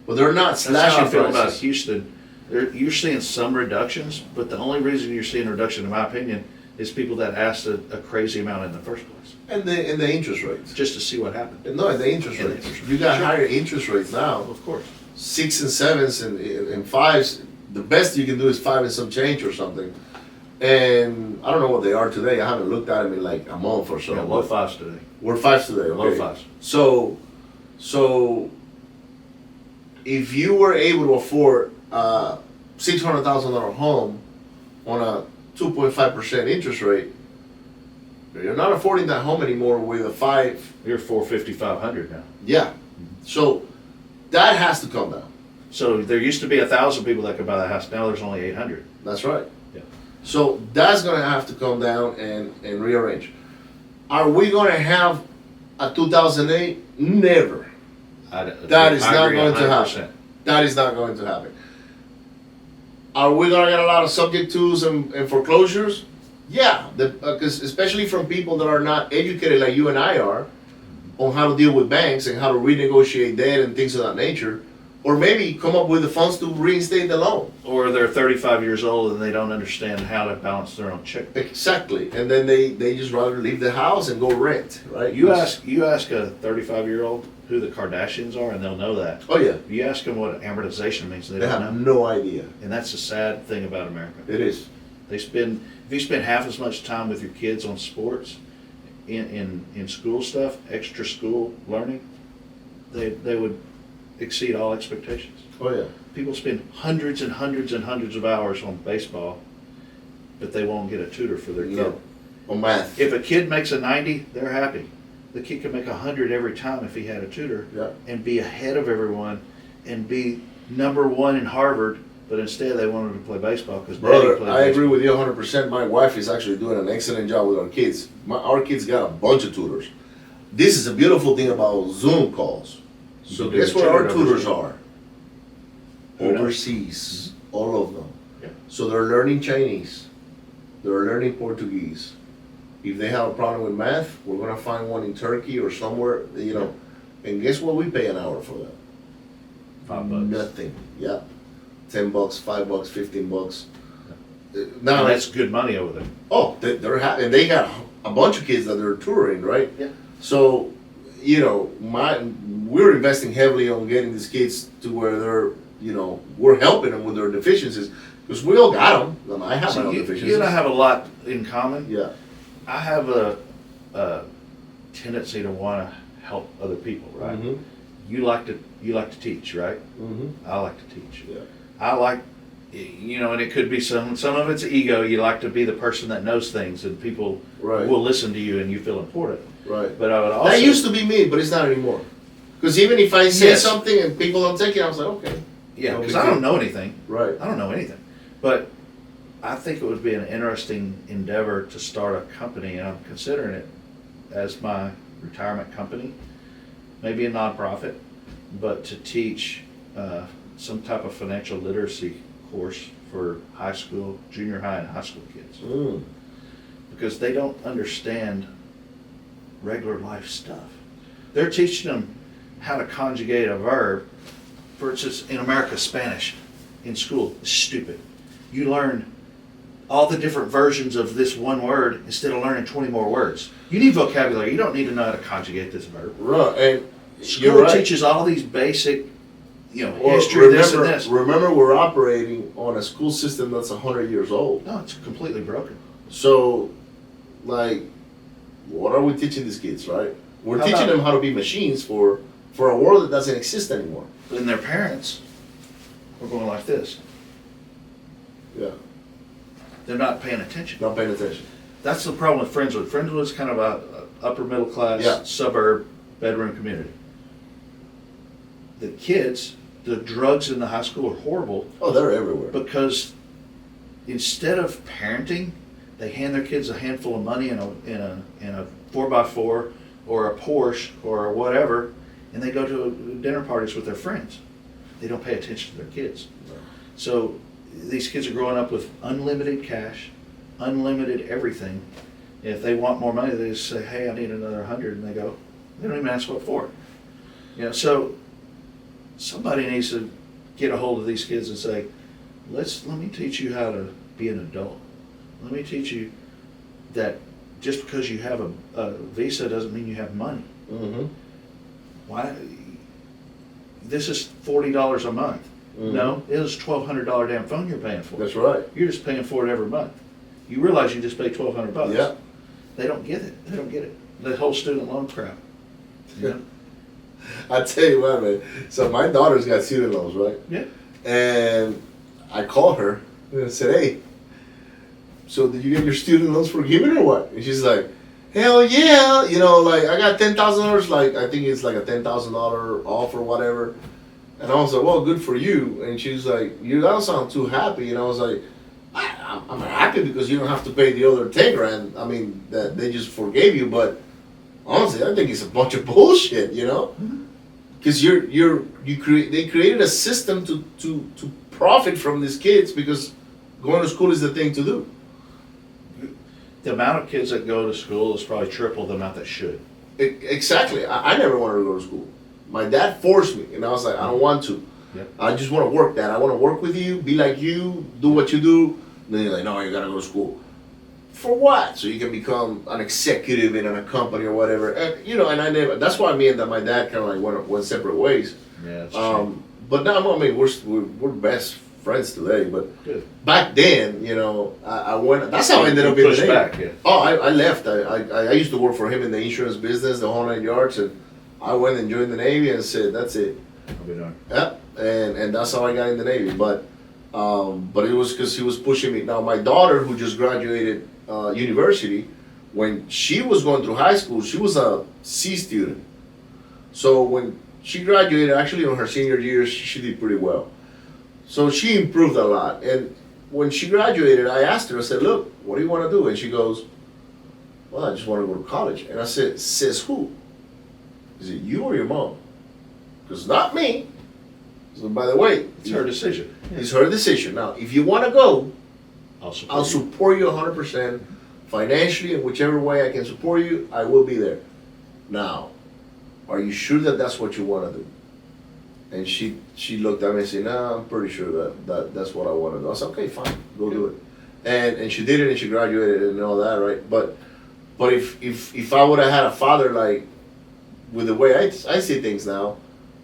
but they're not That's how slashing I feel about prices. Houston. You're seeing some reductions, but the only reason you're seeing a reduction, in my opinion, is people that asked a crazy amount in the first place, And the interest rates. just to see what happened. No, and the interest And the rates. interest rates. You got Sure. higher interest rates now. Of course. 6 and 7s and 5s. The best you can do is 5 and some change or something. And I don't know what they are today. I haven't looked at them in like a month or so. Yeah, low but fives today. we're 5s today. Okay. Low fives. So if you were able to afford a $600,000 home on a 2.5% interest rate, you're not affording that home anymore with a 5. You're 450, 500 now. Yeah. So that has to come down. So there used to be 1,000 people that could buy that house. Now there's only 800. That's right. Yeah. So that's going to have to come down and rearrange. Are we going to have a 2008? Never. That is not going to happen. That is not going to happen. Are we going to get a lot of subject twos and foreclosures? Yeah, because especially from people that are not educated like you and I are on how to deal with banks and how to renegotiate debt and things of that nature, or maybe come up with the funds to reinstate the loan. Or they're 35 years old and they don't understand how to balance their own checkbook. Exactly, and then they just rather leave the house and go rent, right? You ask a 35-year-old who the Kardashians are, and they'll know that. Oh yeah, You ask them what amortization means, they they don't have know. no idea. And that's the sad thing about America. It is. If you spend half as much time with your kids on sports, in school stuff, extra school learning, they would exceed all expectations. Oh yeah. People spend hundreds and hundreds and hundreds of hours on baseball, but they won't get a tutor for their kid. No. On math. If a kid makes a 90, they're happy. The kid could make 100 every time if he had a tutor, Yeah. and be ahead of everyone and be number one in Harvard, but instead they wanted to play baseball because daddy Brother, played I baseball. agree with you 100%. My wife is actually doing an excellent job with our kids. Our kids got a bunch of tutors. This is a beautiful thing about Zoom calls. So You can guess do where our tutored tutors overseas. are? Who knows? Overseas. All of them. Yeah. So they're learning Chinese. They're learning Portuguese. If they have a problem with math, we're going to find one in Turkey or somewhere, you know. And guess what we pay an hour for that? $5. Nothing. Yeah. $10, $5, $15. And Now that's good money over there. they're happy, and they got a bunch of kids that they're touring, right? Yeah. So, we're investing heavily on getting these kids to where they're, we're helping them with their deficiencies because we all got them. I have my own deficiencies. You and I have a lot in common. Yeah. I have a tendency to want to help other people, right? Mm-hmm. You like to teach, right? Mm-hmm. I like to teach. Yeah. I like, and it could be some of it's ego. You like to be the person that knows things, and people Right. will listen to you, and you feel important. Right. But I would also That used to be me, but it's not anymore. Because even if I say Yes. something and people don't take it, I was like, okay. yeah, because I don't know anything. Right. I don't know anything, but I think it would be an interesting endeavor to start a company, and I'm considering it as my retirement company, maybe a nonprofit, but to teach some type of financial literacy course for high school, junior high, and high school kids, Mm. because they don't understand regular life stuff. They're teaching them how to conjugate a verb. For instance, in America, Spanish in school is stupid. You learn all the different versions of this one word instead of learning 20 more words. You need vocabulary. You don't need to know how to conjugate this verb. Right. And School you're right. teaches all these basic, Well, history, this and this. Remember, we're operating on a school system that's 100 years old. No, it's completely broken. So, like, what are we teaching these kids, right? We're How teaching about- them how to be machines for a world that doesn't exist anymore. And their parents are going like this. Yeah. They're not paying attention. Not paying attention. That's the problem with Friendswood. Friendswood is kind of a upper middle class Yeah. suburb bedroom community. The kids, the drugs in the high school are horrible Oh, they're everywhere. because instead of parenting, they hand their kids a handful of money in a 4x4 or a Porsche or whatever, and they go to dinner parties with their friends. They don't pay attention to their kids. So these kids are growing up with unlimited cash, unlimited everything. If they want more money, they just say, "Hey, I need another 100," and they go. They don't even ask what for. So somebody needs to get a hold of these kids and say, let me teach you how to be an adult. Let me teach you that just because you have a visa doesn't mean you have money. Mm-hmm. Why? This is $40 a month. Mhm. No, it is $1,200 damn phone you're paying for. That's right. You're just paying for it every month. You realize you just paid $1,200. Yeah. They don't get it. They don't get it. The whole student loan crap. You know? I tell you what, man. So my daughter's got student loans, right? Yeah. And I called her and I said, "Hey, so did you get your student loans forgiven or what?" And she's like, "Hell yeah, I got $10,000. Like I think it's like a $10,000 off or whatever." And I was like, "Well, good for you." And she's like, "You don't sound too happy." And I was like, I'm happy because you don't have to pay the other 10 grand. I mean, that they just forgave you, but honestly, I think it's a bunch of bullshit, because they created a system to profit from these kids because going to school is the thing to do. The amount of kids that go to school is probably triple the amount that should. Exactly. I never wanted to go to school. My dad forced me, and I was like, I don't want to. Yep. I just want to work, Dad. I want to work with you, be like you, do what you do. And then you're like, no, you gotta go to school. For what? So you can become an executive in a company or whatever. And, and I never. That's why me and my dad kind of like went separate ways. Yeah, that's true. But now, I mean, we're best friends today. But Good. back then, I went. That's how I ended up in the Pushed Navy. back, yeah. Oh, I left. I used to work for him in the insurance business, the whole 9 yards, and I went and joined the Navy and said, that's it. I'll be darned. Yeah, and that's how I got in the Navy. But it was because he was pushing me. Now my daughter, who just graduated university, when she was going through high school, she was a C student. So when she graduated, actually on her senior year, she did pretty well. So she improved a lot. And when she graduated, I asked her, I said, "Look, what do you want to do?" And she goes, "Well, I just want to go to college." And I said, "Says who? Is it you or your mom?" Because not me. So by the way, It's her decision. it's her decision. Now, if you want to go, I'll I'll support you. support you 100% financially, in whichever way I can support you, I will be there. Now, are you sure that that's what you want to do? And she looked at me and said, "No, I'm pretty sure that's what I want to do." I said, "Okay, fine, go do it." And she did it, and she graduated and all that, right? But if I would have had a father like with the way I see things now,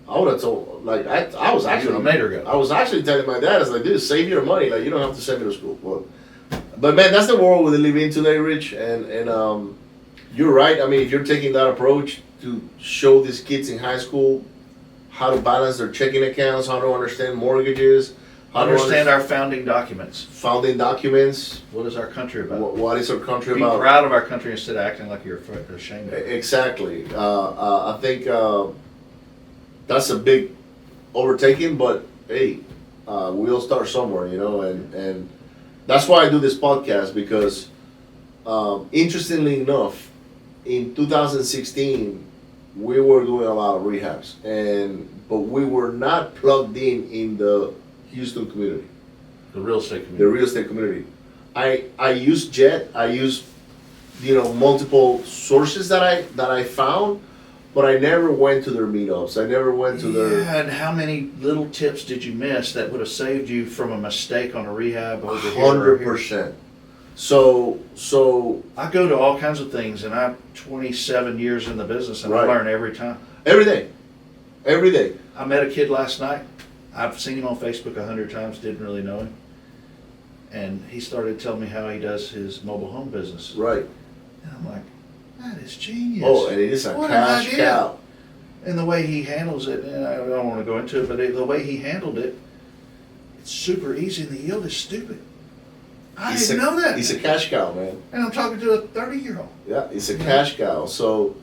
I would have told, like, I was actually, made her go. I was actually telling my dad, I was like, dude, save your money. Like, you don't have to send me to school. But man, that's the world we live in today, Rich. And you're right. I mean, if you're taking that approach to show these kids in high school how to balance their checking accounts, how to understand mortgages, how Understand our founding documents. founding documents, What is our country about? what is our country Be about. proud of our country instead of acting like you're ashamed of it. Exactly. I think that's a big overtaking, but hey, we'll start somewhere, you know, and that's why I do this podcast because, interestingly enough, in 2016, we were doing a lot of rehabs, but we were not plugged in the Houston community, The real estate the community. real estate community. I use Jet, I use, you know, multiple sources that I found, but I never went to their meetups. I never went to their. Yeah, and how many little tips did you miss that would have saved you from a mistake on a rehab over here? 100%. So I go to all kinds of things, and I'm 27 years in the business, and Right. I learn every time. every day. I met a kid last night. I've seen him on Facebook 100 times, didn't really know him. And he started telling me how he does his mobile home business. Right. And I'm like, that is genius. Oh, and it is a What an cash idea. cow. And the way he handles it, and I don't want to go into it, but the way he handled it, it's super easy, and the yield is stupid. I didn't know that. He's a cash cow, man. And I'm talking to a 30-year-old. Yeah, it's a cash cow. So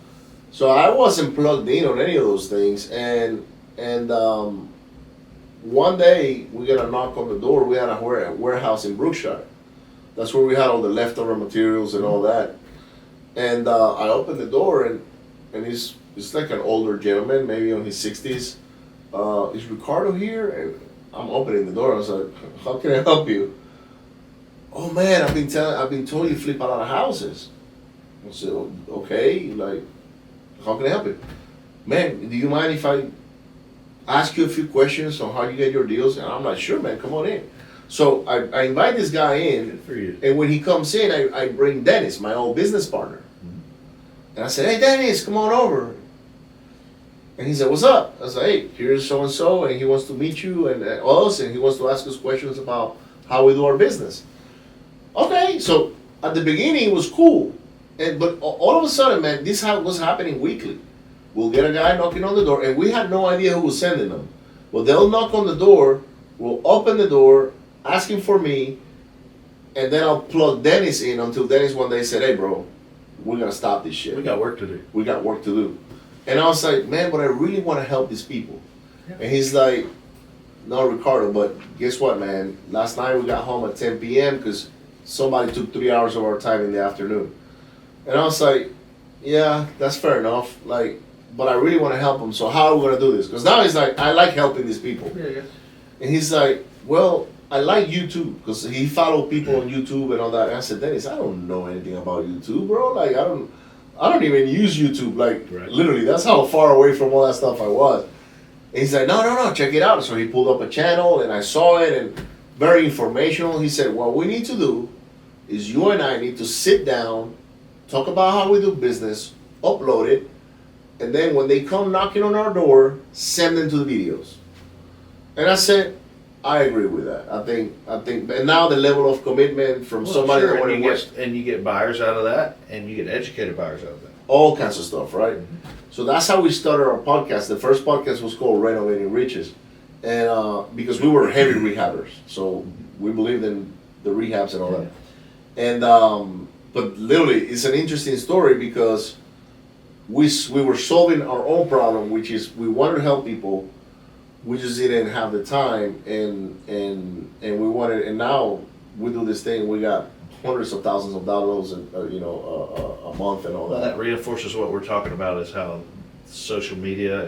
I wasn't plugged in on any of those things, and one day we got a knock on the door. We had a warehouse in Brookshire. That's where we had all the leftover materials and all that. And I opened the door, and he's like an older gentleman, maybe in his 60s. Is Ricardo here? And I'm opening the door. I was like, how can I help you? Oh man, I've been told you flip a lot of houses. I said, okay, like, how can I help you? Man, do you mind if I ask you a few questions on how you get your deals? And I'm like, sure, man, come on in. So I invite this guy in, Good for you. and when he comes in, I bring Dennis, my old business partner. And I said, hey, Dennis, come on over. And he said, what's up? I said, hey, here's so-and-so, and he wants to meet you and us, and he wants to ask us questions about how we do our business. Okay, so at the beginning it was cool, but all of a sudden, man, this was happening weekly. We'll get a guy knocking on the door, and we had no idea who was sending them. Well, they'll knock on the door, we'll open the door, asking for me, and then I'll plug Dennis in until Dennis one day said, hey, bro, we're gonna stop this shit. We got work to do. We got work to do. And I was like, man, but I really want to help these people. Yeah. And he's like, no, Ricardo, but guess what, man? Last night we got home at 10 p.m. because somebody took 3 hours of our time in the afternoon. And I was like, yeah, that's fair enough. Like, but I really want to help them. So how are we going to do this? Because now he's like, I like helping these people. Yeah. And he's like, well, I like YouTube, because he followed people on YouTube and all that. And I said, Dennis, I don't know anything about YouTube, bro. Like, I don't even use YouTube. Like, Right. Literally, that's how far away from all that stuff I was. And he's like, no, check it out. So he pulled up a channel, and I saw it, and very informational. He said, what we need to do is you and I need to sit down, talk about how we do business, upload it, and then when they come knocking on our door, send them to the videos. And I said, I agree with that. I think, and now the level of commitment from somebody sure, that want to work, and you get buyers out of that, and you get educated buyers out of that. all kinds of stuff, right? So that's how we started our podcast. The first podcast was called Renovating Riches, and because we were heavy rehabbers, so we believed in the rehabs and all that. And but literally, it's an interesting story because we were solving our own problem, which is we wanted to help people. We just didn't have the time, and we wanted, and now we do this thing. We got hundreds of thousands of dollars, a month, and all Well, that that. reinforces what we're talking about is how social media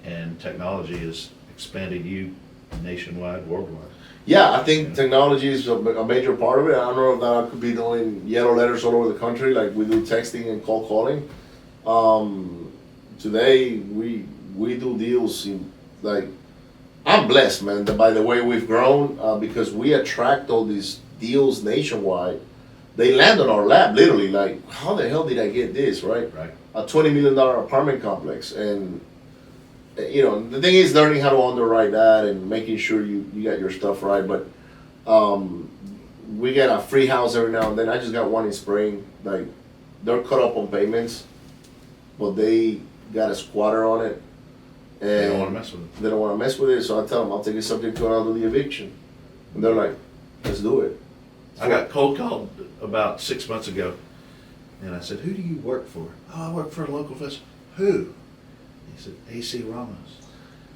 and technology is expanding you nationwide, worldwide. Yeah, I think technology is a major part of it. I don't know if that could be doing yellow letters all over the country, like we do texting and cold calling. Today we do deals in, like, I'm blessed, man, by the way we've grown, because we attract all these deals nationwide they land on our lap, literally. Like, how the hell did I get this, right? Right. A $20 million apartment complex. And, you know, the thing is learning how to underwrite that and making sure you got your stuff right. But we get a free house every now and then. I just got one in Spring. Like, they're cut up on payments, but they got a squatter on it. And They don't want to mess with it. They don't want to mess with it, so I tell them I'll take it subject to and I'll do the eviction. And they're like, let's do it. I got cold called about 6 months ago, and I said, "Who do you work for?" "Oh, I work for a local festival." "Who?" He said, "AC Ramos."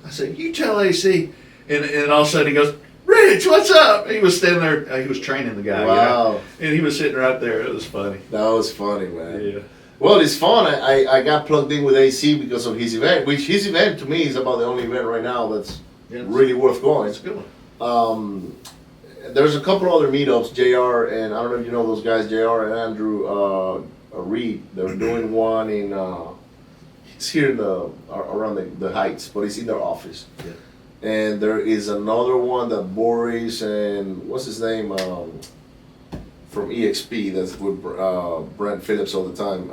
I said, "You tell AC." And all of a sudden he goes, "Rich, what's up?" He was standing there. He was training the guy. Wow. You know? And he was sitting right there. It was funny. That was funny, man. Yeah. Well, it's fun. I got plugged in with AC because of his event, which his event to me is about the only event right now that's really worth going. It's a good one. There's a couple other meetups, JR, and I don't know if you know those guys, JR and Andrew Reed. They're doing one in, it's here in around the Heights, but it's in their office. Yeah. And there is another one that Boris and, what's his name, from EXP, that's with Brent Phillips all the time.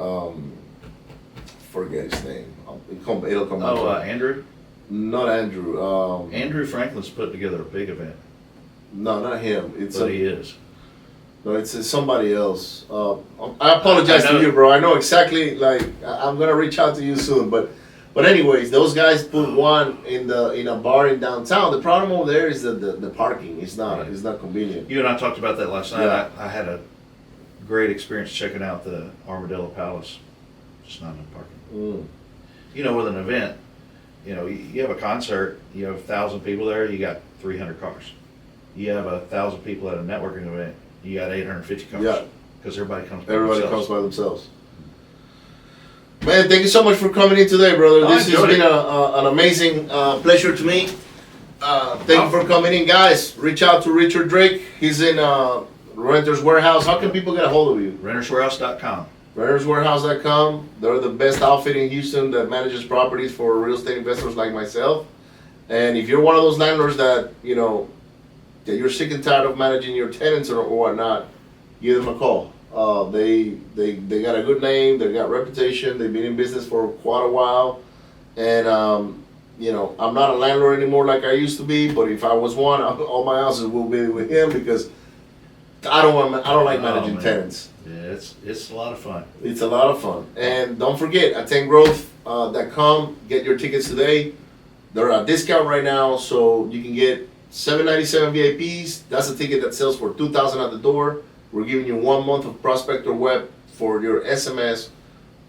Forget his name. It'll come back. Oh, Andrew? Not Andrew. Andrew Franklin's put together a big event. No, not him. But he is. No, it's somebody else. I apologize I know. to you, bro. I know exactly. Like, I'm gonna reach out to you soon. But anyways, those guys put one in a bar in downtown. The problem over there is that the parking is not convenient. You and I talked about that last night. Yeah. I had a great experience checking out the Armadillo Palace. Just not enough parking. You know, with an event, you know, you have a concert, you have 1,000 people there, you got 300 cars. You have 1,000 people at a networking event, you got 850 cars. Yeah. Because everybody comes by Everybody themselves. comes by themselves. Man, thank you so much for coming in today, brother. I This has enjoyed been it. an amazing pleasure to me. Thank you for coming in, guys. Reach out to Richard Drake. He's in Renters Warehouse. How can people get a hold of you? Renterswarehouse.com. RentersWarehouse.com. They're the best outfit in Houston that manages properties for real estate investors like myself. And if you're one of those landlords that, you know, that you're sick and tired of managing your tenants or whatnot, give them a call. They got a good name, they got reputation, they've been in business for quite a while. And, you know, I'm not a landlord anymore like I used to be, but if I was one, all my houses will be with him because I don't like managing man. tenants. Yeah, it's a lot of fun. It's a lot of fun. And don't forget, attendgrowth.com, get your tickets today. They're at discount right now, so you can get $797 VIPs. That's a ticket that sells for $2,000 at the door. We're giving you 1 month of Prospector Web for your SMS.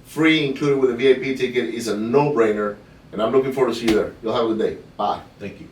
Free, included with a VIP ticket, is a no-brainer. And I'm looking forward to see you there. You'll have a good day. Bye. Thank you.